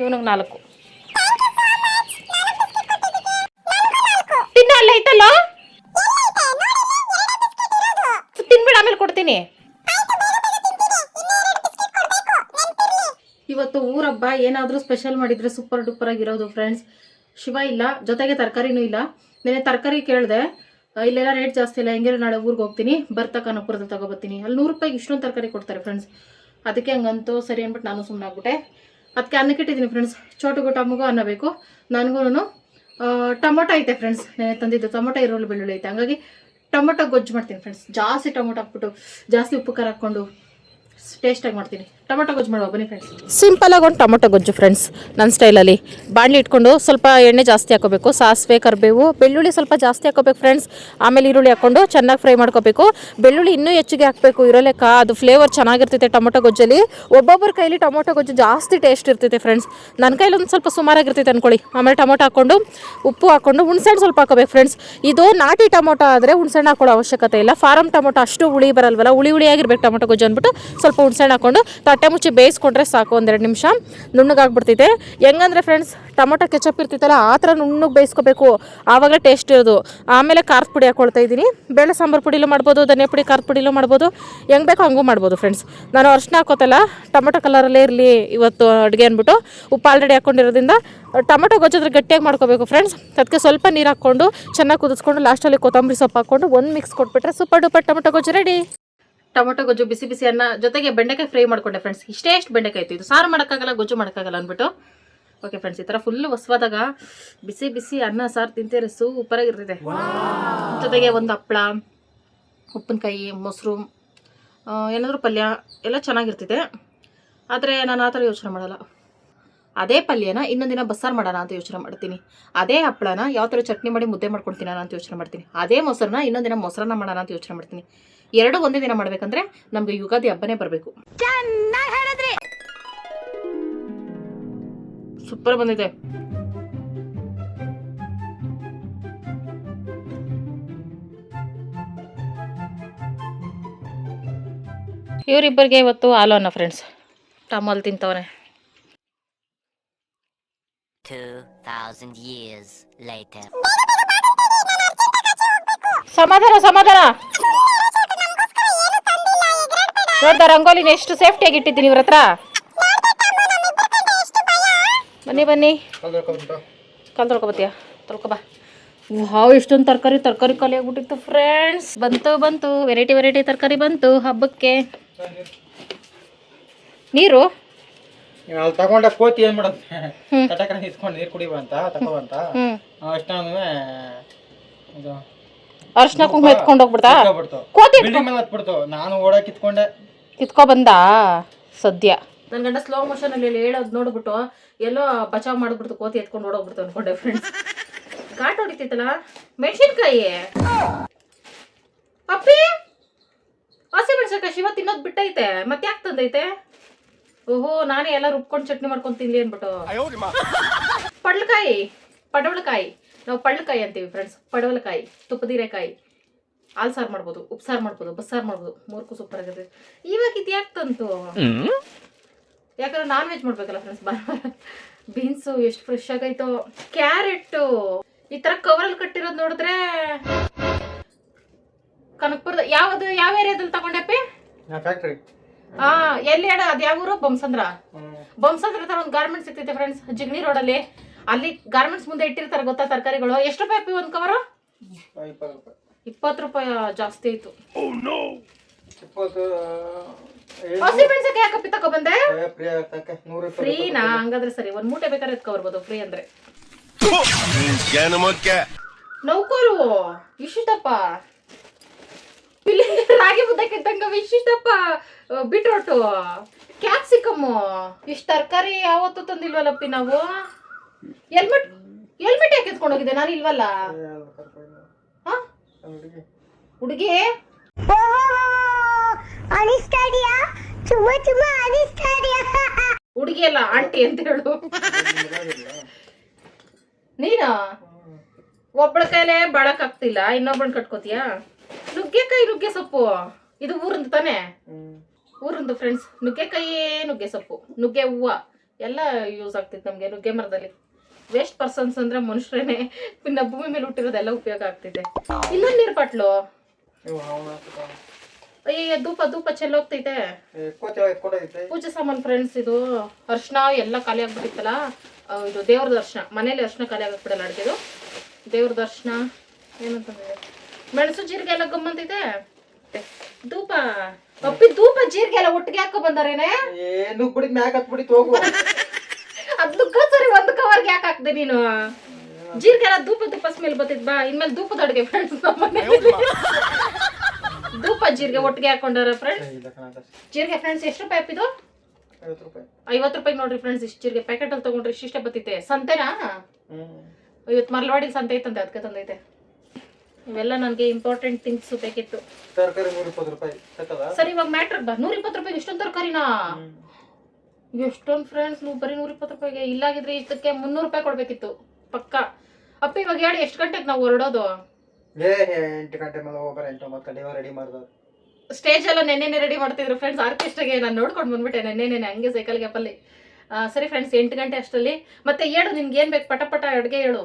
ಇವನಿಗೆ 4. ತಿನ್ನ ಅಲ್ಲ ಐತಲ್ಲ, ತಿನ್ಬಿಡ, ಆಮೇಲೆ ಕೊಡ್ತೀನಿ. ಇವತ್ತು ಊರಬ್ಬ, ಏನಾದರೂ ಸ್ಪೆಷಲ್ ಮಾಡಿದರೆ ಸೂಪರ್ ಡೂಪರ್ ಆಗಿರೋದು ಫ್ರೆಂಡ್ಸ್. ಶಿವ ಇಲ್ಲ, ಜೊತೆಗೆ ತರಕಾರಿನೂ ಇಲ್ಲ. ನೆನೆ ತರಕಾರಿ ಕೇಳಿದೆ, ಇಲ್ಲೆಲ್ಲ ರೇಟ್ ಜಾಸ್ತಿ ಇಲ್ಲ, ಹೆಂಗಿರೋ ನಾಳೆ ಊರಿಗೆ ಹೋಗ್ತೀನಿ, ಬರ್ತಾ ಕನಕಪುರದಲ್ಲಿ ತಗೋಬರ್ತೀನಿ. ಅಲ್ಲಿ 100 ರೂಪಾಯಿಗೆ ಇಷ್ಟೊಂದು ತರಕಾರಿ ಕೊಡ್ತಾರೆ ಫ್ರೆಂಡ್ಸ್. ಅದಕ್ಕೆ ಹಂಗಂತೂ ಸರಿ ಅಂದ್ಬಿಟ್ಟು ನಾನು ಸುಮ್ಮನೆ ಆಗ್ಬಿಟ್ಟೆ. ಅದಕ್ಕೆ ಅನ್ನಕ್ಕೆ ಇಟ್ಟಿದ್ದೀನಿ ಫ್ರೆಂಡ್ಸ್. ಚೋಟುಗೂ ಟಮಗೂ ಅನ್ನ ಬೇಕು. ನನಗೂ ಟೊಮೊಟೊ ಐತೆ ಫ್ರೆಂಡ್ಸ್, ನೆನೆ ತಂದಿದ್ದು ಟೊಮೊಟೊ, ಈರುಳ್ಳಿ ಬೆಳ್ಳುಳ್ಳಿ ಐತೆ. ಹಂಗಾಗಿ ಟೊಮೊಟೊ ಗೊಜ್ಜು ಮಾಡ್ತೀನಿ ಫ್ರೆಂಡ್ಸ್. ಜಾಸ್ತಿ ಟೊಮೊಟೊ ಹಾಕ್ಬಿಟ್ಟು ಜಾಸ್ತಿ ಉಪ್ಪು ಖಾರ ಹಾಕ್ಕೊಂಡು ಟೇಸ್ಟಾಗಿ ಮಾಡ್ತೀನಿ. ಟೊಮೊಟೊ ಗೊಜ್ಜು ಮಾಡುವ ಬನ್ನಿ ಫ್ರೆಂಡ್ಸ್. ಸಿಂಪಲಾಗಿ ಒಂದು ಟೊಮೊಟೊ ಗೊಜ್ಜು ಫ್ರೆಂಡ್ಸ್, ನನ್ನ ಸ್ಟೈಲಲ್ಲಿ. ಬಾಣಲಿ ಇಟ್ಕೊಂಡು ಸ್ವಲ್ಪ ಎಣ್ಣೆ ಜಾಸ್ತಿ ಹಾಕೋಬೇಕು, ಸಾಸಿವೆ ಕರಿಬೇವು ಬೆಳ್ಳುಳ್ಳಿ ಸ್ವಲ್ಪ ಜಾಸ್ತಿ ಹಾಕೋಬೇಕು ಫ್ರೆಂಡ್ಸ್. ಆಮೇಲೆ ಈರುಳ್ಳಿ ಹಾಕ್ಕೊಂಡು ಚೆನ್ನಾಗಿ ಫ್ರೈ ಮಾಡ್ಕೋಬೇಕು. ಬೆಳ್ಳುಳ್ಳಿ ಇನ್ನೂ ಹೆಚ್ಚಿಗೆ ಹಾಕಬೇಕು, ಇರೋಲೆಕ್ಕ ಅದು ಫ್ಲೇವರ್ ಚೆನ್ನಾಗಿರ್ತೈತೆ ಟೊಮೊಟೊ ಗೊಜ್ಜಲ್ಲಿ. ಒಬ್ಬೊಬ್ಬರ ಕೈಲಿ ಟೊಮೊಟೊ ಗೊಜ್ಜು ಜಾಸ್ತಿ ಟೇಸ್ಟ್ ಇರ್ತೈತೆ ಫ್ರೆಂಡ್ಸ್. ನನ್ನ ಕೈಲಿ ಒಂದು ಸ್ವಲ್ಪ ಸುಮಾರಾಗಿರ್ತೈತೆ ಅಂದ್ಕೊಳ್ಳಿ. ಆಮೇಲೆ ಟೊಮೊಟೊ ಹಾಕ್ಕೊಂಡು ಉಪ್ಪು ಹಾಕ್ಕೊಂಡು ಹುಣ್ಸೆಹಣ್ಣು ಸ್ವಲ್ಪ ಹಾಕೋಬೇಕು ಫ್ರೆಂಡ್ಸ್. ಇದು ನಾಟಿ ಟೊಮೊಟೊ ಆದರೆ ಹುಣ್ಸೆಹಣ್ಣು ಹಾಕೊಳ್ಳೋ ಅವಶ್ಯಕತೆ ಇಲ್ಲ. ಫಾರಮ್ ಟೊಮೊಟೊ ಅಷ್ಟು ಹುಳಿ ಬರಲ್ವಲ್ಲ, ಹುಳಿ ಆಗಿರ್ಬೇಕು ಟೊಮೊಟೊ ಗೊಜ್ಜು ಅಂದ್ಬಿಟ್ಟು ಸ್ವಲ್ಪ ಹುಣ್ಸೆಹಣ್ಣು ಹಾಕ್ಕೊಂಡು ತಟ್ಟೆ ಮುಚ್ಚಿ ಬೇಯಿಸ್ಕೊಂಡ್ರೆ ಸಾಕು. 1-2 ನಿಮಿಷ ನುಣ್ಣಗಾಗ್ಬಿಡ್ತೈತೆ. ಹೆಂಗಂದ್ರೆ ಫ್ರೆಂಡ್ಸ್, ಟೊಮೊಟೊ ಕೆಚಪ್ ಇರ್ತೈತಲ್ಲ ಆ ಥರ ನುಣ್ಣಗೆ ಬೇಯಿಸ್ಕೋಬೇಕು, ಆವಾಗಲೇ ಟೇಸ್ಟ್ ಇರೋದು. ಆಮೇಲೆ ಖಾರದ ಪುಡಿ ಹಾಕ್ಕೊಳ್ತಾ ಇದ್ದೀನಿ. ಬೇಳೆ ಸಾಂಬಾರು ಪುಡಿಲೂ ಮಾಡ್ಬೋದು, ಧನಿಯಾ ಪುಡಿ ಖಾರದ ಪುಡಿಲೂ ಮಾಡ್ಬೋದು, ಹೆಂಗೆ ಬೇಕೋ ಹಂಗೂ ಮಾಡ್ಬೋದು ಫ್ರೆಂಡ್ಸ್. ನಾನು ಅರ್ಶಿನ ಹಾಕೋತಲ್ಲ, ಟೊಮೊಟೊ ಕಲರಲ್ಲೇ ಇರಲಿ ಇವತ್ತು ಅಡುಗೆ ಅಂದ್ಬಿಟ್ಟು ಉಪ್ಪು ಆಲ್ರೆಡಿ ಹಾಕ್ಕೊಂಡಿರೋದ್ರಿಂದ ಟೊಮೊಟೊ ಗೊಜ್ಜಾದ್ರೆ ಗಟ್ಟಿಯಾಗಿ ಮಾಡ್ಕೋಬೇಕು ಫ್ರೆಂಡ್ಸ್. ಅದಕ್ಕೆ ಸ್ವಲ್ಪ ನೀರು ಹಾಕ್ಕೊಂಡು ಚೆನ್ನಾಗಿ ಕುದಿಸ್ಕೊಂಡು ಲಾಸ್ಟಲ್ಲಿ ಕೊತ್ತಂಬರಿ ಸೊಪ್ಪು ಹಾಕ್ಕೊಂಡು ಒಂದು ಮಿಕ್ಸ್ ಕೊಟ್ಬಿಟ್ರೆ ಸೂಪರ್ ಡೂಪರ್ ಟೊಮೊಟೊ ಗೊಜ್ಜು ರೆಡಿ. ಟೊಮೊಟೊ ಗೊಜ್ಜು ಬಿಸಿ ಬಿಸಿ ಅನ್ನ ಜೊತೆಗೆ ಬೆಂಡೆಕಾಯಿ ಫ್ರೈ ಮಾಡ್ಕೊಂಡೆ ಫ್ರೆಂಡ್ಸ್. ಎಷ್ಟು ಬೆಂಡೆಕಾಯಿ ಇತ್ತು, ಇದು ಸಾರು ಮಾಡೋಕ್ಕಾಗಲ್ಲ, ಗೊಜ್ಜು ಮಾಡೋಕ್ಕಾಗಲ್ಲ ಅಂದ್ಬಿಟ್ಟು. ಓಕೆ ಫ್ರೆಂಡ್ಸ್, ಈ ಥರ ಫುಲ್ಲು ಹೊಸವಾದಾಗ ಬಿಸಿ ಬಿಸಿ ಅನ್ನ ಸಾರು ತಿಂತೀರಿ, ಸೂಪರಾಗಿರ್ತೈತೆ. ಜೊತೆಗೆ ಒಂದು ಹಪ್ಪಳ, ಉಪ್ಪಿನಕಾಯಿ, ಮೊಸರು, ಏನಾದರೂ ಪಲ್ಯ ಎಲ್ಲ ಚೆನ್ನಾಗಿರ್ತೈತೆ. ಆದರೆ ನಾನು ಆ ಥರ ಯೋಚನೆ ಮಾಡಲ್ಲ. ಅದೇ ಪಲ್ಯನ ಇನ್ನೊಂದು ದಿನ ಬಸ್ಸಾರು ಮಾಡೋಣ ಅಂತ ಯೋಚನೆ ಮಾಡ್ತೀನಿ. ಅದೇ ಹಪ್ಪಳನ ಯಾವ ಥರ ಚಟ್ನಿ ಮಾಡಿ ಮುದ್ದೆ ಮಾಡ್ಕೊಳ್ತೀನಿ ಅಂತ ಯೋಚನೆ ಮಾಡ್ತೀನಿ. ಅದೇ ಮೊಸರನ್ನ ಇನ್ನೊಂದು ದಿನ ಮೊಸರನ್ನ ಮಾಡೋಣ ಅಂತ ಯೋಚನೆ ಮಾಡ್ತೀನಿ. 2 ಒಂದೇ ದಿನ ಮಾಡ್ಬೇಕಂದ್ರೆ ನಮ್ಗೆ ಯುಗಾದಿ ಹಬ್ಬನೇ ಬರಬೇಕು. ಸೂಪರ್ ಬಂದಿದೆ. ಇವರಿಬ್ಬರಿಗೆ ಇವತ್ತು ಹಾಲು ಅನ್ನ ಫ್ರೆಂಡ್ಸ್. ಟಮಲ್ ತಿಂತವನೆ. 2000 years later. ಸಮಾಧಾನ ನೋಡ್ದ, ರಂಗೋಲಿನ ಎಷ್ಟು ಸೇಫ್ಟಿಯಾಗಿ ಇಟ್ಟಿದ್ದೀನಿ ಇವ್ರ ಹತ್ರ. ಬನ್ನಿ ಕಾಲು ತೊಳ್ಕೊಬತ್ತೀಯ ತೊಳ್ಕೊಬಾ. ವಾವ್, ಇಷ್ಟೊಂದು ತರಕಾರಿ ಖಾಲಿ ಆಗ್ಬಿಟ್ಟಿತ್ತು ಫ್ರೆಂಡ್ಸ್. ಬಂತು ವೆರೈಟಿ ತರಕಾರಿ ಬಂತು ಹಬ್ಬಕ್ಕೆ. ನೀರು ಅಲ್ಲಿ ತಗೊಂಡ ಕೋತಿ ಏನ್ ಮಾಡುತ್ತೆ, ತಟಕರ ಇಸ್ಕೊಂಡು ನೀರು ಕುಡಿಬ ಅಂತ ತಗೋಬಂತ ಅಷ್ಟೊಂದು ಇದು ಅರ್ಶಿನ ಕುಂಕುಮ ಎತ್ಕೊಂಡು ಹೋಗ್ಬಿಡ್ತಾ ಕೋತಿ ಬಿಲ್ಡಿಂಗ್ ಮೇಲೆ ಹತ್ಬಿಡ್ತು. ನಾನು ಓಡಾಕ್ ಕಿತ್ಕೊ ಬಂದ ಸದ್ಯ. ನನ್ನ ಗಂಡ ಸ್ಲೋ ಮೋಷನ್ ಅಲ್ಲಿ ಹೇಳೋದು ನೋಡ್ಬಿಟ್ಟು ಎಲ್ಲೋ ಬಚಾವ್ ಮಾಡ್ಬಿಡ್ತು, ಕೋತಿ ಎತ್ಕೊಂಡು ಓಡೋಗ್ಬಿಡ್ತು ಅನ್ಕೊಂಡೆ ಫ್ರೆಂಡ್ಸ್. ಘಾಟ್ ಹೊಡಿತೈತಲ್ಲ. ಮೆಣಸಿನ್ಕಾಯಿ ಅಪ್ಪಿ, ಹಸಿ ಮೆಣಸಿನ್ಕಾಯಿ ಶಿವ ತಿನ್ನೋದು ಬಿಟ್ಟೈತೆ, ಮತ್ತೆ ಯಾಕೆ ತಂದೈತೆ? ಓಹೋ, ನಾನೇ ಎಲ್ಲ ರುಬ್ಕೊಂಡು ಚಟ್ನಿ ಮಾಡ್ಕೊಂಡು ತಿನ್ಲಿ ಅನ್ಬಿಟ್ಟು. ಪಡವಲಕಾಯಿ ನಾವು ಪಳ್ಳಕಾಯಿ ಅಂತೀವಿ ಫ್ರೆಂಡ್ಸ್. ಪಡವಲಕಾಯಿ, ತುಪ್ಪದೀರೆಕಾಯಿ, ಹಾಲು ಸಾರು ಮಾಡ್ಬೋದು, ಉಪ್ಸಾರು ಮಾಡ್ಬೋದು, ಬಸ್ಸಾರು ಮಾಡ್ಬೋದು, ಮೂರ್ಕು ಸೂಪರ್ ಆಗಿದೆ. ಇವಾಗ ಇದು ಯಾಕೆ ತಂತು? ಯಾಕಂದ್ರೆ ನಾನ್ ವೆಜ್ ಮಾಡ್ಬೇಕಲ್ಲ ಫ್ರೆಂಡ್ಸ್. ಬೀನ್ಸು ಎಷ್ಟು ಫ್ರೆಶ್ ಆಗೈತೋ. ಕ್ಯಾರೆಟ್ ಈ ತರ ಕವರಲ್ಲಿ ಕಟ್ಟಿರೋದು ನೋಡಿದ್ರೆ ಕನಕಪುರದ ಯಾವ ಏರಿಯಾದಲ್ಲಿ ತಗೊಂಡೆಪ್ಪಿ? ಫ್ಯಾಕ್ಟ್ರಿ. ಎಲ್ಲಿ ಹೇಳ, ಅದು ಯಾವ ಊರು? ಬೊಮ್ಸಂದ್ರ ತರ ಒಂದು ಗಾರ್ಮೆಂಟ್ಸ್ ಸಿಗ್ತೈತೆ ಫ್ರೆಂಡ್ಸ್, ಜಿಗ್ನಿ ರೋಡಲ್ಲಿ. ಅಲ್ಲಿ ಗಾರ್ಮೆಂಟ್ಸ್ ಮುಂದೆ ಇಟ್ಟಿರ್ತಾರೆ ಗೊತ್ತಾ ತರಕಾರಿಗಳು. ಎಷ್ಟು ರೂಪಾಯಿ ಅಪ್ಪಿ ಒಂದು ಕವರು? 20 ರೂಪಾಯಿ. ಜಾಸ್ತಿ ಆಯ್ತು. ಹಸಿ ಮೆಣಸಿನಕಾಯಿ ಯಾಕಪ್ಪಿ ತಗೊಬಂದೆ? ಫ್ರೀನಾ? ಹಂಗಾದ್ರೆ ಸರಿ, ಒಂದ್ ಮೂಟೆ ಬೇಕಾದ್ರೆ ಎತ್ಕೊಬರ್ಬೋದು ಫ್ರೀ ಅಂದ್ರೆ. ನೌಕರು ಇಷ್ಟಪ್ಪ, ರಾಗಿ ಮುದ್ದಕ್ಕೆ ಇದ್ದಂಗ ಇಷ್ಟಪ್ಪ. ಬೀಟ್ರೋಟು, ಕ್ಯಾಪ್ಸಿಕಮ್, ಇಷ್ಟ ತರಕಾರಿ ಯಾವತ್ತೂ ತಂದಿಲ್ವಲ್ಲಪ್ಪಿ ನಾವು. ಹೆಲ್ಮೆಟ್ ಯಾಕೆ ಎತ್ಕೊಂಡು ಹೋಗಿದ್ದೆ ನಾನು? ಇಲ್ವಲ್ಲ ಹುಡುಗಿ. ಹುಡುಗಿ ಅಲ್ಲ ಆಂಟಿ ಅಂತ ಹೇಳು. ನೀನು ಒಬ್ಬಳ ಕೈಲೇ ಬಾಳಕ್ ಆಗ್ತಿಲ್ಲ, ಇನ್ನೊಬ್ಬಳನ್ನ ಕಟ್ಕೋತೀಯಾ? ನುಗ್ಗೆ ಸೊಪ್ಪು ಇದು ಊರಿಂದ ತಾನೆ? ಊರಿಂದು ಫ್ರೆಂಡ್ಸ್. ನುಗ್ಗೆಕಾಯಿ, ನುಗ್ಗೆ ಸೊಪ್ಪು, ನುಗ್ಗೆ ಹೂವು ಎಲ್ಲ ಯೂಸ್ ಆಗ್ತಿತ್ತು ನಮ್ಗೆ. ನುಗ್ಗೆ ಮರದಲ್ಲಿ ವೇಸ್ಟ್ ಪರ್ಸನ್ಸ್ ಅಂದ್ರೆ ಮನುಷ್ಯರೇನೆ, ಇನ್ನ ಭೂಮಿ ಮೇಲೆ ಹುಟ್ಟಿರೋದೆಲ್ಲ ಉಪಯೋಗ ಆಗ್ತಿದೆ. ಇನ್ನೊಂದು ನೀರ್ ಬಾಟ್ಲು. ಅಯ್ಯ, ಧೂಪ ಚೆಲ್ಲೋಗ್ತೈತೆ. ಪೂಜೆ ಸಾಮಾನು ಫ್ರೆಂಡ್ಸ್. ಇದು ಅರ್ಶಿನ ಎಲ್ಲ ಖಾಲಿ ಆಗ್ಬಿಟ್ಟಿತ್ತಲ್ಲ. ಇದು ದೇವ್ರದ ಅರ್ಶಿನ. ಮನೇಲಿ ಅರ್ಶಿನ ಖಾಲಿ ಆಗಕ್ಬಿಡಲ್ಲ ಅಡ್ಗೆದು. ದೇವ್ರದ ಅರ್ಶಿನ ಏನಂತಂದ್ರೆ ಮೆಣಸು ಜೀರಿಗೆ ಎಲ್ಲ ಗಮ್ಮಂತೈತೆ. ಧೂಪ ಅಪ್ಪಿ, ಧೂಪ ಜೀರಿಗೆ ಎಲ್ಲ ಒಟ್ಟಿಗೆ ಹಾಕೋ ಬಂದಾರೇನೆ? ಅದ್ ನುಗ್ಗ ಸರಿ, ಒಂದು ಕವರ್ಗೆ ಯಾಕೆ ಹಾಕ್ದೆ ನೀನು? ಜೀರಿಗೆ ಎಲ್ಲ ಧೂಪ ಸ್ಮೆಲ್ ಬರ್ತೈತ್ ಬಾ. ಇನ್ಮೇಲೆ ಧೂಪದ ಅಡುಗೆ ಫ್ರೆಂಡ್ಸ್. ಧೂಪ ಜೀರಿಗೆ ಒಟ್ಟಿಗೆ ಹಾಕೊಂಡಾರ ಫ್ರೆಂಡ್ಸ್. ಜೀರಿಗೆ ಫ್ರೆಂಡ್ಸ್ ಎಷ್ಟು ರೂಪಾಯಿ ಅಪ್ಪಿದು? 50 ರೂಪಾಯಿ ನೋಡ್ರಿ ಫ್ರೆಂಡ್ಸ್. ಇಷ್ಟು ಜೀರಿಗೆ ಪ್ಯಾಕೆಟ್ ಅಲ್ಲಿ ತಗೊಂಡ್ರೆ ಇಷ್ಟೇ ಬರ್ತೈತೆ. ಸಂತೆನಾ? ಇವತ್ತು ಮರಳವಾಡಿ ಸಂತೆ ಐತಂತೆ, ಅದಕ್ಕೆ ತಂದೈತೆ. ಇವೆಲ್ಲ ನನಗೆ ಇಂಪಾರ್ಟೆಂಟ್ ಥಿಂಗ್ಸ್ ಬೇಕಿತ್ತು. ತರಕಾರಿ 120 ರೂಪಾಯಿ. ಸರಿ, ಇವಾಗ ಮ್ಯಾಟ್ರ್ ಬಾ. 120 ರೂಪಾಯಿಗೆ ಇಷ್ಟೊಂದು ತರಕಾರಿನಾ? ಎಷ್ಟೊಂದು ಫ್ರೆಂಡ್ಸ್, ನೀವು ಬರೀ 120 ರೂಪಾಯಿಗೆ. ಇಲ್ಲಾಗಿದ್ರೆ ಇದಕ್ಕೆ 300 ರೂಪಾಯಿ ಕೊಡ್ಬೇಕಿತ್ತು ಪಕ್ಕ. ಅಪ್ಪ ಇವಾಗ ಹೇಳಿ, ಎಷ್ಟು ಗಂಟೆಗೆ ನಾವು ಹೊರಡೋದು? 8 ಗಂಟೆ ಮೇಲೆ ಹೋಗ್ಬಾರ. 8-9 ಗಂಟೆ ರೆಡಿ ಮಾಡ್ದ. ಸ್ಟೇಜ್ ಎಲ್ಲ ನೆನ್ನೆನೆ ರೆಡಿ ಮಾಡ್ತಿದ್ರು ಫ್ರೆಂಡ್ಸ್. ಆರ್ಕೆಸ್ಟ್ರಾಗೆ ನಾನು ನೋಡ್ಕೊಂಡು ಬಂದ್ಬಿಟ್ಟೆ ನೆನ್ನೆ ಹಂಗೆ ಸೈಕಲ್ ಗ್ಯಾಪಲ್ಲಿ. ಸರಿ ಫ್ರೆಂಡ್ಸ್, 8 ಗಂಟೆ ಅಷ್ಟರಲ್ಲಿ ಮತ್ತೆ ಹೇಳು, ನಿನ್ಗೆ ಏನ್ ಬೇಕು? ಪಟ ಅಡುಗೆ ಹೇಳು,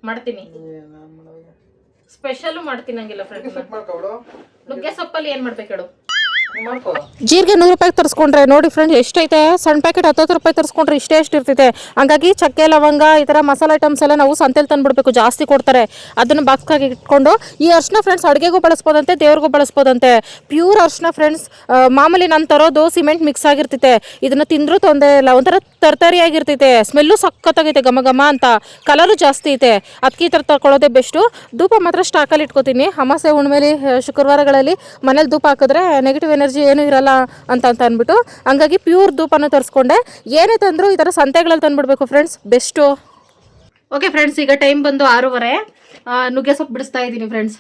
ಮಾಡ್ತೀನಿ. ಸ್ಪೆಷಲ್ ಮಾಡ್ತೀನಿ ಹಂಗಿಲ್ಲ ಫ್ರೆಂಡ್ಸ್. ನುಗ್ಗೆ ಸೊಪ್ಪಲ್ಲಿ ಏನ್ ಮಾಡ್ಬೇಕು ಹೇಳು? ಜೀರಿಗೆ 100 ರೂಪಾಯಿ ತರಿಸ್ಕೊಂಡ್ರೆ ನೋಡಿ ಫ್ರೆಂಡ್ಸ್ ಎಷ್ಟೈತೆ. ಸಣ್ಣ ಪ್ಯಾಕೆಟ್ 10 ರೂಪಾಯಿ ತರಿಸ್ಕೊಂಡ್ರೆ ಎಷ್ಟು ಇರ್ತೈತೆ. ಹಂಗಾಗಿ ಚಕ್ಕೆ ಲವಂಗ ಈ ಥರ ಮಸಾಲೆ ಐಟಮ್ಸ್ ಎಲ್ಲ ನಾವು ಸಂತೆಲಿ ತಂದುಬಿಡ್ಬೇಕು, ಜಾಸ್ತಿ ಕೊಡ್ತಾರೆ. ಅದನ್ನು ಬಾಕ್ಸ್ಗಾಗಿ ಇಟ್ಕೊಂಡು ಈ ಅರ್ಶಿನ ಫ್ರೆಂಡ್ಸ್ ಅಡುಗೆಗೂ ಬಳಸ್ಬೋದಂತೆ, ದೇವ್ರಿಗೂ ಬಳಸ್ಬೋದಂತೆ. ಪ್ಯೂರ್ ಅರ್ಶಿನ ಫ್ರೆಂಡ್ಸ್. ಮಾಮೂಲಿ ನಾನು ತರೋದು ಸಿಮೆಂಟ್ ಮಿಕ್ಸ್ ಆಗಿರ್ತೈತೆ. ಇದನ್ನು ತಿಂದರೂ ತೊಂದರೆ ಇಲ್ಲ, ಒಂಥರ ತರಕಾರಿಯಾಗಿರ್ತೈತೆ. ಸ್ಮೆಲ್ಲು ಸಖತ್ತಾಗೈತೆ, ಘಮ ಅಂತ. ಕಲರು ಜಾಸ್ತಿ ಐತೆ. ಅದಕ್ಕೆ ಈ ಥರ ತಗೊಳ್ಳೋದೇ ಬೆಸ್ಟು. ಧೂಪ ಮಾತ್ರ ಸ್ಟಾಕಲ್ಲಿ ಇಟ್ಕೋತೀನಿ. ಅಮಾಸೆ ಹುಣ್ಮೇಲಿ ಶುಕ್ರವಾರಗಳಲ್ಲಿ ಮನೇಲಿ ಧೂಪ ಹಾಕಿದ್ರೆ ನೆಗೆಟಿವ್ ಎನರ್ಜಿ ಏನು ಇರಲ್ಲ ಅಂತ ಅಂದ್ಬಿಟ್ಟು ಹಂಗಾಗಿ ಪ್ಯೂರ್ ಧೂಪನ ತರಿಸ್ಕೊಂಡೆ. ಏನೇ ತಂದರೂ ಈ ಥರ ಸಂತೆಗಳಲ್ಲಿ ತಂದುಬಿಡ್ಬೇಕು ಫ್ರೆಂಡ್ಸ್, ಬೆಸ್ಟು. ಓಕೆ ಫ್ರೆಂಡ್ಸ್, ಈಗ ಟೈಮ್ ಬಂದು 6:30. ನುಗ್ಗೆ ಸೊಪ್ಪು ಬಿಡಿಸ್ತಾ ಇದ್ದೀನಿ ಫ್ರೆಂಡ್ಸ್.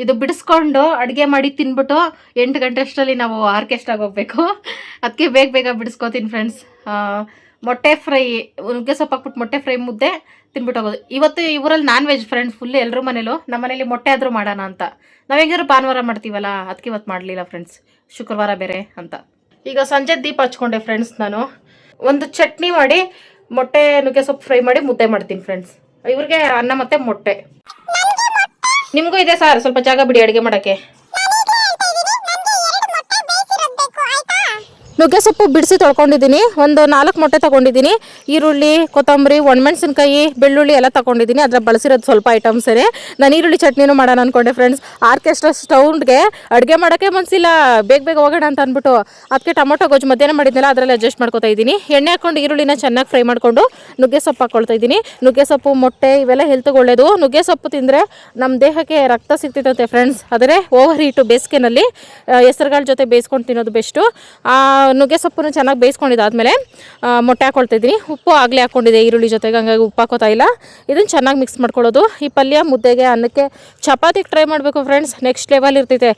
ಇದು ಬಿಡಿಸ್ಕೊಂಡು ಅಡುಗೆ ಮಾಡಿ ತಿನ್ಬಿಟ್ಟು 8 ಗಂಟೆ ಅಷ್ಟರಲ್ಲಿ ನಾವು ಆರ್ಕೆಸ್ಟ್ರಾಗಿ ಹೋಗ್ಬೇಕು. ಅದಕ್ಕೆ ಬೇಗ ಬಿಡಿಸ್ಕೋತೀನಿ ಫ್ರೆಂಡ್ಸ್. ಮೊಟ್ಟೆ ಫ್ರೈ, ನುಗ್ಗೆ ಸೊಪ್ಪು ಹಾಕ್ಬಿಟ್ಟು ಮೊಟ್ಟೆ ಫ್ರೈ ಮುದ್ದೆ ತಿನ್ಬಿಟ್ಟು ಹೋಗೋದು. ಇವತ್ತು ಇವರಲ್ಲಿ ನಾನ್ ವೆಜ್ ಫ್ರೆಂಡ್ಸ್ ಫುಲ್. ಎಲ್ಲರೂ ಮನೇಲೂ, ನಮ್ಮ ಮನೇಲಿ ಮೊಟ್ಟೆ ಆದರೂ ಮಾಡೋಣ ಅಂತ. ನಾವು ಹೆಂಗಾದ್ರು ಭಾನುವಾರ ಮಾಡ್ತೀವಲ್ಲ, ಅದಕ್ಕೆ ಇವತ್ತು ಮಾಡಲಿಲ್ಲ ಫ್ರೆಂಡ್ಸ್, ಶುಕ್ರವಾರ ಬೇರೆ ಅಂತ. ಈಗ ಸಂಜೆ ದೀಪ ಹಚ್ಕೊಂಡೆ ಫ್ರೆಂಡ್ಸ್. ನಾನು ಒಂದು ಚಟ್ನಿ ಮಾಡಿ ಮೊಟ್ಟೆ ನುಗ್ಗೆ ಸೊಪ್ಪು ಫ್ರೈ ಮಾಡಿ ಮುದ್ದೆ ಮಾಡ್ತೀನಿ ಫ್ರೆಂಡ್ಸ್. ಇವ್ರಿಗೆ ಅನ್ನ ಮತ್ತು ಮೊಟ್ಟೆ. ನಿಮಗೂ ಇದೆ ಸರ್, ಸ್ವಲ್ಪ ಜಾಗ ಬಿಡಿ ಅಡುಗೆ ಮಾಡೋಕ್ಕೆ. ನುಗ್ಗೆ ಸೊಪ್ಪು ಬಿಡಿಸಿ ತೊಳ್ಕೊಂಡಿದ್ದೀನಿ. ಒಂದು 4 ಮೊಟ್ಟೆ ತೊಗೊಂಡಿದ್ದೀನಿ. ಈರುಳ್ಳಿ, ಕೊತ್ತಂಬರಿ, ಒಣಮೆಣಸಿನ್ಕಾಯಿ, ಬೆಳ್ಳುಳ್ಳಿ ಎಲ್ಲ ತೊಗೊಂಡಿದ್ದೀನಿ. ಅದ್ರ ಬಳಸಿರೋದು ಸ್ವಲ್ಪ ಐಟಮ್ಸೇ. ನಾನು ಈರುಳ್ಳಿ ಚಟ್ನಿನೂ ಮಾಡೋಣ ಅಂದ್ಕೊಂಡೆ ಫ್ರೆಂಡ್ಸ್. ಆರ್ಕೆಸ್ಟ್ರಾ ಸ್ಟೌಂಡ್ಗೆ ಅಡುಗೆ ಮಾಡೋಕ್ಕೆ ಮನಸ್ಸಿಲ್ಲ, ಬೇಗ ಹೋಗೋಣ ಅಂತ ಅಂದ್ಬಿಟ್ಟು ಅದಕ್ಕೆ ಟೊಮೊಟೊ ಗೊಜ್ಜು ಮಧ್ಯಾಹ್ನ ಮಾಡಿದ್ನಲ್ಲ ಅದರಲ್ಲಿ ಅಡ್ಜಸ್ಟ್ ಮಾಡ್ಕೊತಾ ಇದ್ದೀನಿ. ಎಣ್ಣೆ ಹಾಕ್ಕೊಂಡು ಈರುಳ್ಳಿನ ಚೆನ್ನಾಗಿ ಫ್ರೈ ಮಾಡಿಕೊಂಡು ನುಗ್ಗೆ ಸೊಪ್ಪು ಹಾಕ್ಕೊಳ್ತಾ ಇದ್ದೀನಿ. ನುಗ್ಗೆ ಸೊಪ್ಪು, ಮೊಟ್ಟೆ ಇವೆಲ್ಲ ಹೆಲ್ತ್ಗೆ ಒಳ್ಳೆಯದು. ನುಗ್ಗೆ ಸೊಪ್ಪು ತಿಂದರೆ ನಮ್ಮ ದೇಹಕ್ಕೆ ರಕ್ತ ಸಿಗ್ತಿರುತ್ತೆ ಫ್ರೆಂಡ್ಸ್. ಆದರೆ ಓವರ್ ಹೀಟು ಬೇಸಿಗೆನಲ್ಲಿ ಹೆಸರುಗಳ ಜೊತೆ ಬೇಯಿಸ್ಕೊಂಡು ತಿನ್ನೋದು ಬೆಸ್ಟು. ನುಗ್ಗೆ ಸೊಪ್ಪನ್ನು ಚೆನ್ನಾಗಿ ಬೇಯಿಸ್ಕೊಂಡಿದ್ದಾದಮೇಲೆ ಮೊಟ್ಟೆ ಹಾಕ್ಕೊಳ್ತಿದ್ದೀನಿ. ಉಪ್ಪು ಆಗಲೇ ಹಾಕ್ಕೊಂಡಿದ್ದೆ ಈರುಳ್ಳಿ ಜೊತೆಗೆ, ಹಂಗಾಗಿ ಉಪ್ಪು ಹಾಕೋತಾ ಇಲ್ಲ. ಇದನ್ನು ಚೆನ್ನಾಗಿ ಮಿಕ್ಸ್ ಮಾಡ್ಕೊಳ್ಳೋದು. ಈ ಪಲ್ಯ ಮುದ್ದೆಗೆ, ಅನ್ನಕ್ಕೆ, ಚಪಾತಿಗೆ ಟ್ರೈ ಮಾಡಬೇಕು ಫ್ರೆಂಡ್ಸ್. ನೆಕ್ಸ್ಟ್ ಲೆವೆಲ್ ಇರ್ತೈತೆ.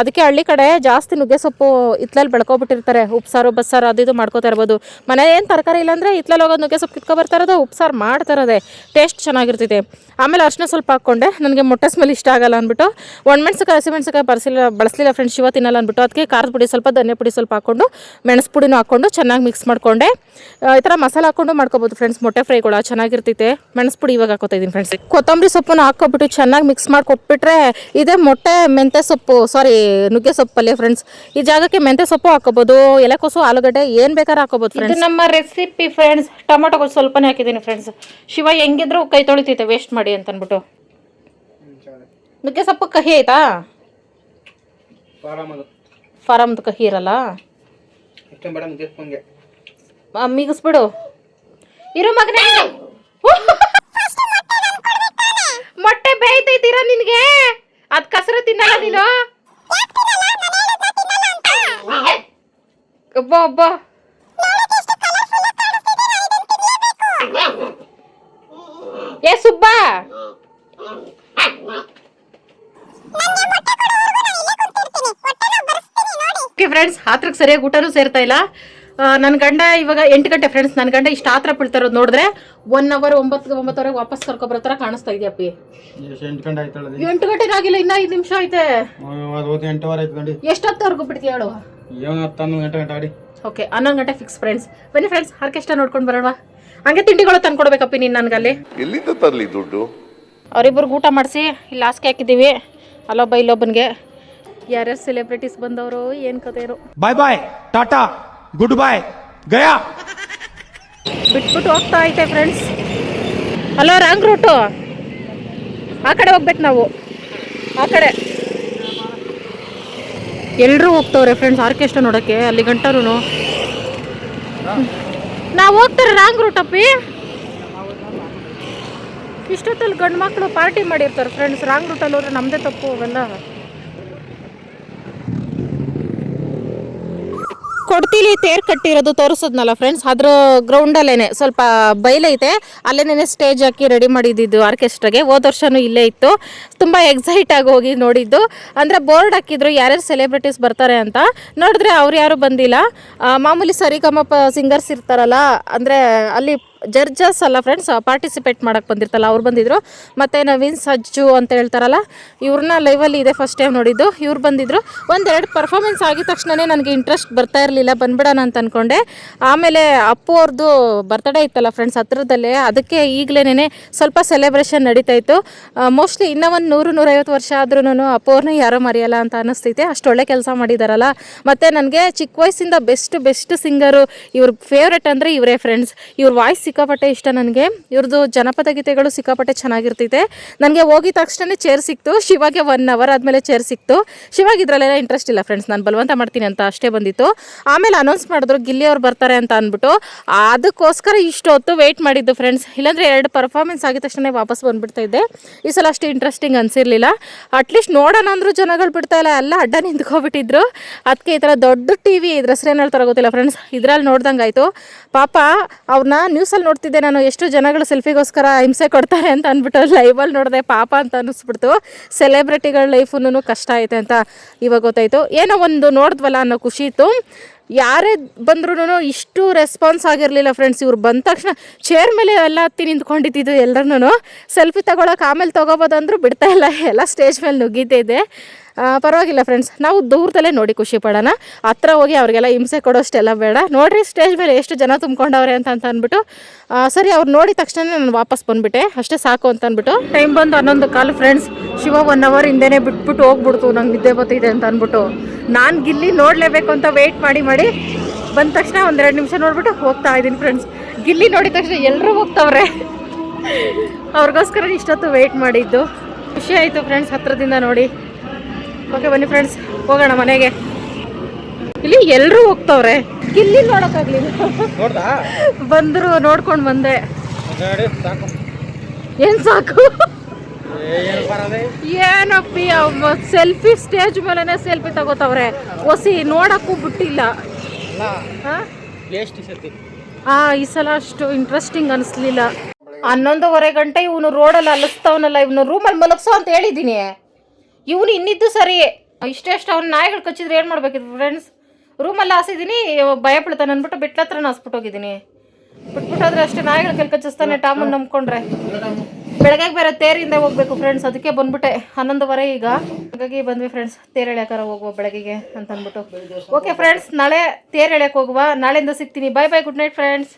ಅದಕ್ಕೆ ಹಳ್ಳಿ ಕಡೆ ಜಾಸ್ತಿ ನುಗ್ಗೆ ಸೊಪ್ಪು ಹಿತ್ತಲಲ್ಲಿ ಬೆಳ್ಕೊಬಿಟ್ಟಿರ್ತಾರೆ. ಉಪ್ಸಾರು, ಬಸ್ಸಾರು ಅದು ಇದು ಮಾಡ್ಕೋತಾ ಇರ್ಬೋದು. ಮನೆ ಏನು ತರಕಾರಿ ಇಲ್ಲಾಂದರೆ ಹಿತ್ತಲಲ್ಲಿ ಹೋಗೋದು ನುಗ್ಗೆ ಸೊಪ್ಪು ಕಿತ್ಕೊಬರ್ತಾ ಇರೋದು, ಉಪ್ಸಾರು ಮಾಡ್ತಾರದೆ, ಟೇಸ್ಟ್ ಚೆನ್ನಾಗಿರ್ತೈತೆ. ಆಮೇಲೆ ಅರಿಶಿನ ಸ್ವಲ್ಪ ಹಾಕ್ಕೊಂಡೆ. ನನಗೆ ಮೊಟ್ಟೆ ಸ್ಮೆಲ್ ಇಷ್ಟ ಆಗಲ್ಲ ಅಂದ್ಬಿಟ್ಟು ಒಣಮೆಣ್ಸಿಕಾಯಿ, ಹಸಿಮೆಣ್ಸಿಕಾಯಿ ಬಳಸಲಿಲ್ಲ ಫ್ರೆಂಡ್ಸ್. ಶಿವ ತಿನ್ನಲ್ಲ ಅಂದ್ಬಿಟ್ಟು ಅದಕ್ಕೆ ಖಾರದ ಪುಡಿ ಸ್ವಲ್ಪ, ಧನಿಯಾ ಪುಡಿ ಸ್ವಲ್ಪ ಹಾಕ್ಕೊಂಡು, ಮೆಣಸು ಪುಡಿನೂ ಹಾಕ್ಕೊಂಡು ಚೆನ್ನಾಗಿ ಮಿಕ್ಸ್ ಮಾಡಿಕೊಂಡೆ. ಈ ಥರ ಮಸಾಲೆ ಹಾಕ್ಕೊಂಡು ಮಾಡ್ಕೋಬೋದು ಫ್ರೆಂಡ್ಸ್. ಮೊಟ್ಟೆ ಫ್ರೈಗಳು ಚೆನ್ನಾಗಿರ್ತೈತೆ. ಮೆಣಸು ಪುಡಿ ಇವಾಗ ಹಾಕೋತಾ ಇದ್ದೀನಿ ಫ್ರೆಂಡ್ಸ್. ಕೊತ್ತಂಬರಿ ಸೊಪ್ಪನ್ನು ಹಾಕ್ಕೊಬಿಟ್ಟು ಚೆನ್ನಾಗಿ ಮಿಕ್ಸ್ ಮಾಡಿ ಕೊಟ್ಬಿಟ್ರೆ ಇದೇ ಮೊಟ್ಟೆ ಮೆಂತ್ಯ ಸೊಪ್ಪು, ನುಗ್ಗೆ ಸೊಪ್ಪು ಪಲ್ಯ ಫ್ರೆಂಡ್ಸ್. ಈ ಜಾಗಕ್ಕೆ ಮೆಂತ್ಯ ಸೊಪ್ಪು ಹಾಕೋಬೋದು, ಎಲೆಕೋಸು, ಆಲೂಗಡ್ಡೆ ಏನು ಬೇಕಾದ್ರೂ ಹಾಕೋಬೋದು ಫ್ರೆಂಡ್ಸ್. ಇದು ನಮ್ಮ ರೆಸಿಪಿ ಫ್ರೆಂಡ್ಸ್. ಟೊಮೊಟೊ ಗೊಜ್ಜು ಸ್ವಲ್ಪನೇ ಹಾಕಿದ್ದೀನಿ ಫ್ರೆಂಡ್ಸ್. ಶಿವ ಹೆಂಗಿದ್ರು ಕೈ ತೊಳಿತೈತೆ ವೇಸ್ಟ್ ಮಾಡಿ ಅಂತ ಅಂದ್ಬಿಟ್ಟು. ನುಗ್ಗೆ ಸೊಪ್ಪು ಕಹಿ ಆಯ್ತಾ? ಫಾರಮ್ದು ಕಹಿ ಇರಲ್ಲ, ಮಿಗಿಸ್ಬಿಡು. ಇರೋ ಮಗನೇ, ಮೊಟ್ಟೆ ಬೇಯ್ತೈತೀರಾ ನಿನಗೆ? ಅದು ಕಸರು ತಿನ್ನಲ್ಲ ನೀನು? ಒಬ್ಬ ಏ ಸುಬ್ಬ, ಫ್ರೆಂಡ್ಸ್ ಆತ್ರಕ್ಕೆ ಸರಿಯಾಗಿ ಊಟನೂ ಸೇರ್ತಾ ಇಲ್ಲ. ನನ್ನ ಗಂಡ ಇವಾಗ 8 ಗಂಟೆ ಫ್ರೆಂಡ್ಸ್. ನನ್ನ ಗಂಡ ಇಷ್ಟು ಆತ್ರ ಬೀಳ್ತಾರೋದು ನೋಡಿದ್ರೆ 1 ಅವರ್ 9 ವಾಪಸ್ ಕರ್ಕೊಬರೋ ಥರ ಕಾಣಿಸ್ತಾ ಇದೆಯಪ್ಪಿ. 8 ಗಂಟೆ ಆಗಿಲ್ಲ, ಇನ್ನ 5 ನಿಮಿಷ ಐತೆ. ಎಷ್ಟೊತ್ತವರೆಗೂ ಬಿಡ್ತೀಯ ಹೇಳು? ಓಕೆ, 11 ಗಂಟೆ ಫಿಕ್ಸ್ ಫ್ರೆಂಡ್ಸ್. ಬನ್ನಿ ಫ್ರೆಂಡ್ಸ್, ಆರ್ಕೆಸ್ಟ್ರಾ ನೋಡ್ಕೊಂಡು ಬರೋಣ. ಹಂಗೆ ತಿಂಡಿಗಳು ತಂದ್ಕೊಡ್ಬೇಕಪ್ಪಿ ನೀನು ನನಗಲ್ಲಿ. ಎಲ್ಲಿಂದ ತರಲಿ ದುಡ್ಡು? ಅವರಿಬ್ಬರಿಗೆ ಊಟ ಮಾಡಿಸಿ ಇಲ್ಲಿ ಹಾಸಿಗೆ ಹಾಕಿದ್ದೀವಿ. ಅಲ್ಲೊಬ್ಬ ಇಲ್ಲೊಬ್ಬನಿಗೆ. ಯಾರ್ಯಾರು ಸೆಲೆಬ್ರಿಟೀಸ್ ಬಂದವರು, ಏನು ಕಥೆಯರು. ಬಾಯ್ ಬಾಯ್, ಟಾಟಾ, ಗುಡ್ ಬಾಯ್, ಗಯಾ. ಬಿಟ್ಬಿಟ್ಟು ಹೋಗ್ತಾ ಐತೆ ಫ್ರೆಂಡ್ಸ್. Hello, wrong route. ಆ ಕಡೆ ಹೋಗ್ಬೇಕು ನಾವು, ಆ ಕಡೆ. ಎಲ್ಲರೂ ಹೋಗ್ತವ್ರೆ ಫ್ರೆಂಡ್ಸ್ ಆರ್ಕೆಸ್ಟ್ರಾ ನೋಡೋಕ್ಕೆ. ಅಲ್ಲಿ ಗಂಟರೂ ನಾವು ಹೋಗ್ತಾರೆ ರಾಂಗ್ ರೂಟ್ ಅಪ್ಪಿ. ಇಷ್ಟೊತ್ತಲ್ಲಿ ಗಂಡು ಮಕ್ಕಳು ಪಾರ್ಟಿ ಮಾಡಿರ್ತಾರೆ ಫ್ರೆಂಡ್ಸ್. ರಾಂಗ್ ರೂಟಲ್ಲಿ ಹೋದ್ರೆ ನಮ್ಮದೇ ತಪ್ಪು ಅವೆಲ್ಲ. ಕೊಡ್ತಿಲಿ ತೇರು ಕಟ್ಟಿರೋದು ತೋರಿಸೋದ್ನಲ್ಲ ಫ್ರೆಂಡ್ಸ್, ಅದ್ರ ಗ್ರೌಂಡಲ್ಲೇ ಸ್ವಲ್ಪ ಬಯಲೈತೆ, ಅಲ್ಲೇನೇ ಸ್ಟೇಜ್ ಹಾಕಿ ರೆಡಿ ಮಾಡಿದ್ದು ಆರ್ಕೆಸ್ಟ್ರಾಗೆ. ಹೋದ ವರ್ಷನೂ ಇಲ್ಲೇ ಇತ್ತು. ತುಂಬ ಎಕ್ಸೈಟ್ ಆಗಿ ಹೋಗಿ ನೋಡಿದ್ದು. ಅಂದರೆ ಬೋರ್ಡ್ ಹಾಕಿದ್ರು ಯಾರ್ಯಾರು ಸೆಲೆಬ್ರಿಟೀಸ್ ಬರ್ತಾರೆ ಅಂತ. ನೋಡಿದ್ರೆ ಅವ್ರು ಯಾರು ಬಂದಿಲ್ಲ. ಮಾಮೂಲಿ ಸರಿಗಮಪ ಸಿಂಗರ್ಸ್ ಇರ್ತಾರಲ್ಲ, ಅಂದರೆ ಅಲ್ಲಿ ಜಡ್ಜಸ್ ಅಲ್ಲ ಫ್ರೆಂಡ್ಸ್, ಪಾರ್ಟಿಸಿಪೇಟ್ ಮಾಡೋಕ್ಕೆ ಬಂದಿರ್ತಲ್ಲ ಅವ್ರು ಬಂದಿದ್ರು. ಮತ್ತು ನವೀನ್ ಸಜ್ಜು ಅಂತ ಹೇಳ್ತಾರಲ್ಲ, ಇವ್ರನ್ನ ಲೈವಲ್ಲಿ ಇದೆ ಫಸ್ಟ್ ಟೈಮ್ ನೋಡಿದ್ದು. ಇವ್ರು ಬಂದಿದ್ರು. 1-2 ಪರ್ಫಾರ್ಮೆನ್ಸ್ ಆಗಿದ ತಕ್ಷಣವೇ ನನಗೆ ಇಂಟ್ರೆಸ್ಟ್ ಬರ್ತಾ ಇರಲಿಲ್ಲ, ಬಂದ್ಬಿಡೋಣ ಅಂತ ಅಂದ್ಕೊಂಡೆ. ಆಮೇಲೆ ಅಪ್ಪು ಅವ್ರದ್ದು ಬರ್ತ್ಡೇ ಇತ್ತಲ್ಲ ಫ್ರೆಂಡ್ಸ್ ಹತ್ರದಲ್ಲೇ, ಅದಕ್ಕೆ ಈಗಲೇ ಸ್ವಲ್ಪ ಸೆಲೆಬ್ರೇಷನ್ ನಡೀತಾ ಇತ್ತು. ಮೋಸ್ಟ್ಲಿ ಇನ್ನೂ ಒಂದು 100-150 ವರ್ಷ ಆದ್ರೂ ಅಪ್ಪು ಅವ್ರನ್ನ ಯಾರೋ ಮರೆಯಲ್ಲ ಅಂತ ಅನ್ನಿಸ್ತೈತೆ. ಅಷ್ಟೊಳ್ಳೆ ಕೆಲಸ ಮಾಡಿದಾರಲ್ಲ. ಮತ್ತು ನನಗೆ ಚಿಕ್ಕ ವಯಸ್ಸಿಂದ ಬೆಸ್ಟ್ ಸಿಂಗರು, ಇವ್ರ ಫೇವ್ರೆಟ್ ಅಂದರೆ ಇವರೇ ಫ್ರೆಂಡ್ಸ್. ಇವ್ರ ವಾಯ್ಸ್ ಸಿಕ್ಕಾಪಟ್ಟೆ ಇಷ್ಟ ನನಗೆ. ಇವ್ರದ್ದು ಜನಪದ ಗೀತೆಗಳು ಸಿಕ್ಕಾಪಟ್ಟೆ ಚೆನ್ನಾಗಿರ್ತೈತೆ. ನನಗೆ ಹೋಗಿದ ತಕ್ಷಣ ಚೇರ್ ಸಿಕ್ತು. ಶಿವಾಗೆ 1 ಅವರ್ ಆದಮೇಲೆ ಚೇರ್ ಸಿಕ್ತು. ಶಿವಾಗಿ ಇದ್ರಲ್ಲೆಲ್ಲ ಇಂಟ್ರೆಸ್ಟ್ ಇಲ್ಲ ಫ್ರೆಂಡ್ಸ್, ನಾನು ಬಲವಂತ ಮಾಡ್ತೀನಿ ಅಂತ ಅಷ್ಟೇ ಬಂದಿತ್ತು. ಆಮೇಲೆ ಅನೌನ್ಸ್ ಮಾಡಿದ್ರು ಗಿಲ್ಲಿ ಅವ್ರು ಬರ್ತಾರೆ ಅಂತ ಅಂದ್ಬಿಟ್ಟು. ಅದಕ್ಕೋಸ್ಕರ ಇಷ್ಟೊತ್ತು ವೆಯ್ಟ್ ಮಾಡಿದ್ದು ಫ್ರೆಂಡ್ಸ್. ಇಲ್ಲಾಂದರೆ 2 ಪರ್ಫಾರ್ಮೆನ್ಸ್ ಆಗಿದ ತಕ್ಷಣ ವಾಪಸ್ ಬಂದುಬಿಡ್ತಾ ಇದ್ದೆ. ಈ ಸಲ ಅಷ್ಟು ಇಂಟ್ರೆಸ್ಟಿಂಗ್ ಅನಿಸಿರಲಿಲ್ಲ. ಅಟ್ಲೀಸ್ಟ್ ನೋಡೋಣ ಅಂದರೂ ಜನಗಳು ಬಿಡ್ತಾ ಇಲ್ಲ, ಎಲ್ಲ ಅಡ್ಡ ನಿಂತ್ಕೊಬಿಟ್ಟಿದ್ರು. ಅದಕ್ಕೆ ಈ ಥರ ದೊಡ್ಡ TV, ಇದ್ರ ಹೆಸರು ಏನು ಹೇಳ್ತಾರೆ ಗೊತ್ತಿಲ್ಲ ಫ್ರೆಂಡ್ಸ್, ಇದ್ರಲ್ಲಿ ನೋಡ್ದಂಗೆ ಆಯಿತು. ಪಾಪ ಅವ್ರನ್ನ ನ್ಯೂಸಲ್ಲಿ ನೋಡ್ತಿದ್ದೆ ನಾನು, ಎಷ್ಟು ಜನಗಳು ಸೆಲ್ಫಿಗೋಸ್ಕರ ಹಿಂಸೆ ಕೊಡ್ತಾರೆ ಅಂತ ಅಂದ್ಬಿಟ್ಟು ಲೈವಲ್ಲಿ ನೋಡಿದೆ. ಪಾಪ ಅಂತ ಅನ್ನಿಸ್ಬಿಡ್ತು. ಸೆಲೆಬ್ರಿಟಿಗಳ ಲೈಫೂ ಕಷ್ಟ ಐತೆ ಅಂತ ಇವಾಗ ಗೊತ್ತಾಯಿತು. ಏನೋ ಒಂದು ನೋಡಿದ್ವಲ್ಲ ಅನ್ನೋ ಖುಷಿ ಇತ್ತು. ಯಾರೇ ಬಂದ್ರೂ ಇಷ್ಟು ರೆಸ್ಪಾನ್ಸ್ ಆಗಿರಲಿಲ್ಲ ಫ್ರೆಂಡ್ಸ್. ಇವ್ರು ಬಂದ ತಕ್ಷಣ ಚೇರ್ ಮೇಲೆ ಎಲ್ಲ ಹತ್ತಿ ನಿಂತ್ಕೊಂಡಿದ್ದು ಎಲ್ಲರೂ. ಸೆಲ್ಫಿ ತೊಗೊಳಕ್ಕೆ ಆಮೇಲೆ ತೊಗೋಬೋದಂದ್ರೂ ಬಿಡ್ತಾ ಇಲ್ಲ, ಎಲ್ಲ ಸ್ಟೇಜ್ ಮೇಲೆ ನುಗ್ಗಿದ್ದೆ. ಪರವಾಗಿಲ್ಲ ಫ್ರೆಂಡ್ಸ್, ನಾವು ದೂರದಲ್ಲೇ ನೋಡಿ ಖುಷಿ ಪಡೋಣ. ಹತ್ರ ಹೋಗಿ ಅವ್ರಿಗೆಲ್ಲ ಹಿಂಸೆ ಕೊಡೋಷ್ಟೆಲ್ಲ ಬೇಡ. ನೋಡಿರಿ ಸ್ಟೇಜ್ ಮೇಲೆ ಎಷ್ಟು ಜನ ತುಂಬ್ಕೊಂಡವ್ರೆ ಅಂತ ಅಂದ್ಬಿಟ್ಟು ಸರಿ ಅವ್ರು ನೋಡಿದ ತಕ್ಷಣ ನಾನು ವಾಪಸ್ ಬಂದುಬಿಟ್ಟೆ. ಅಷ್ಟೇ ಸಾಕು ಅಂತ ಅಂದ್ಬಿಟ್ಟು. ಟೈಮ್ ಬಂದು 11:15 ಫ್ರೆಂಡ್ಸ್. ಶಿವ 1 ಅವರ್ ಹಿಂದೆನೇ ಬಿಟ್ಬಿಟ್ಟು ಹೋಗ್ಬಿಡ್ತು, ನಂಗೆ ನಿದ್ದೆ ಬರ್ತಿದೆ ಅಂತ ಅಂದ್ಬಿಟ್ಟು. ನಾನು ಗಿಲ್ಲಿ ನೋಡಲೇಬೇಕು ಅಂತ ವೆಯ್ಟ್ ಮಾಡಿ ಬಂದ ತಕ್ಷಣ ಒಂದೆರಡು ನಿಮಿಷ ನೋಡ್ಬಿಟ್ಟು ಹೋಗ್ತಾ ಇದ್ದೀನಿ ಫ್ರೆಂಡ್ಸ್. ಗಿಲ್ಲಿ ನೋಡಿದ ತಕ್ಷಣ ಎಲ್ಲರೂ ಹೋಗ್ತಾವ್ರೆ. ಅವ್ರಿಗೋಸ್ಕರ ಇಷ್ಟೊತ್ತು ವೆಯ್ಟ್ ಮಾಡಿದ್ದು. ಖುಷಿ ಆಯಿತು ಫ್ರೆಂಡ್ಸ್ ಹತ್ರದಿಂದ ನೋಡಿ. ಓಕೆ ಬನ್ನಿ ಫ್ರೆಂಡ್ಸ್ ಹೋಗೋಣ ಮನೆಗೆ. ಇಲ್ಲಿ ಎಲ್ಲರೂ ಹೋಗ್ತಾವ್ರೆ, ಗಿಲ್ಲಿ ನೋಡೋಕ್ಕಾಗ್ಲಿಲ್ಲ. ನೋಡ್ದಾ ಬಂದರು ನೋಡ್ಕೊಂಡು ಬಂದೆ. ನೋಡಿ ಸಾಕು ಏನು ಸಾಕು ಏನು ಬರೋದೆ. ಏನಪ್ಪಿ ಸೆಲ್ಫಿ ಸ್ಟೇಜ್ ಮೇಲೆನೆ ಸೆಲ್ಫಿ ತಗೋತಾವ್ರೆ. ಒಸಿ ನೋಡಕ್ಕೂ ಬಿಟ್ಟಿಲ್ಲ. ಎಷ್ಟು ಸತಿ ಈ ಸಲ ಅಷ್ಟು ಇಂಟ್ರೆಸ್ಟಿಂಗ್ ಅನಿಸ್ಲಿಲ್ಲ. 11:30 ಗಂಟೆ ಇವನು ರೋಡಲ್ಲಿ ಅಲಿಸ್ತಾವನಲ್ಲ, ಇವನು ರೂಮಲ್ಲಿ ಮಲಗಿಸೋ ಅಂತ ಹೇಳಿದ್ದೀನಿ. ಇವನು ಇನ್ನಿದ್ದು ಸರಿ. ಇಷ್ಟೆಷ್ಟು ಅವ್ನು ನಾಯಿಗಳು ಕಚ್ಚಿದ್ರೆ ಏನು ಮಾಡ್ಬೇಕಿತ್ತು ಫ್ರೆಂಡ್ಸ್. ರೂಮಲ್ಲಿ ಹಾಸಿದ್ದೀನಿ, ಭಯ ಬೀಳ್ತಾನೆ ಅಂದ್ಬಿಟ್ಟು ಬಿಟ್ಲ ಹತ್ರನ ಹಾಸ್ಬಿಟ್ಟೋಗಿದ್ದೀನಿ. ಬಿಟ್ಬಿಟ್ಟೋದ್ರೆ ಅಷ್ಟೇ, ನಾಯಿಗಳು ಕೆಲ್ ಕಚ್ಚಿಸ್ತಾನೆ ಟಾಮನ್ ನಂಬ್ಕೊಂಡ್ರೆ. ಬೆಳಗ್ಗೆ ಬೇರೆ ತೇರಿಂದ ಹೋಗ್ಬೇಕು ಫ್ರೆಂಡ್ಸ್, ಅದಕ್ಕೆ ಬಂದ್ಬಿಟ್ಟೆ. 11:30 ಈಗ, ಹಾಗಾಗಿ ಬಂದ್ವಿ ಫ್ರೆಂಡ್ಸ್. ತೇರು ಎಳ್ಯಾಕಾರ ಹೋಗುವ ಬೆಳಗ್ಗೆಗೆ ಅಂತ ಅಂದ್ಬಿಟ್ಟು. ಓಕೆ ಫ್ರೆಂಡ್ಸ್, ನಾಳೆ ತೇರು ಎಳ್ಯಕ್ಕೆ ಹೋಗುವ. ನಾಳೆಯಿಂದ ಸಿಗ್ತೀನಿ. ಬಾಯ್ ಬಾಯ್, ಗುಡ್ ನೈಟ್ ಫ್ರೆಂಡ್ಸ್.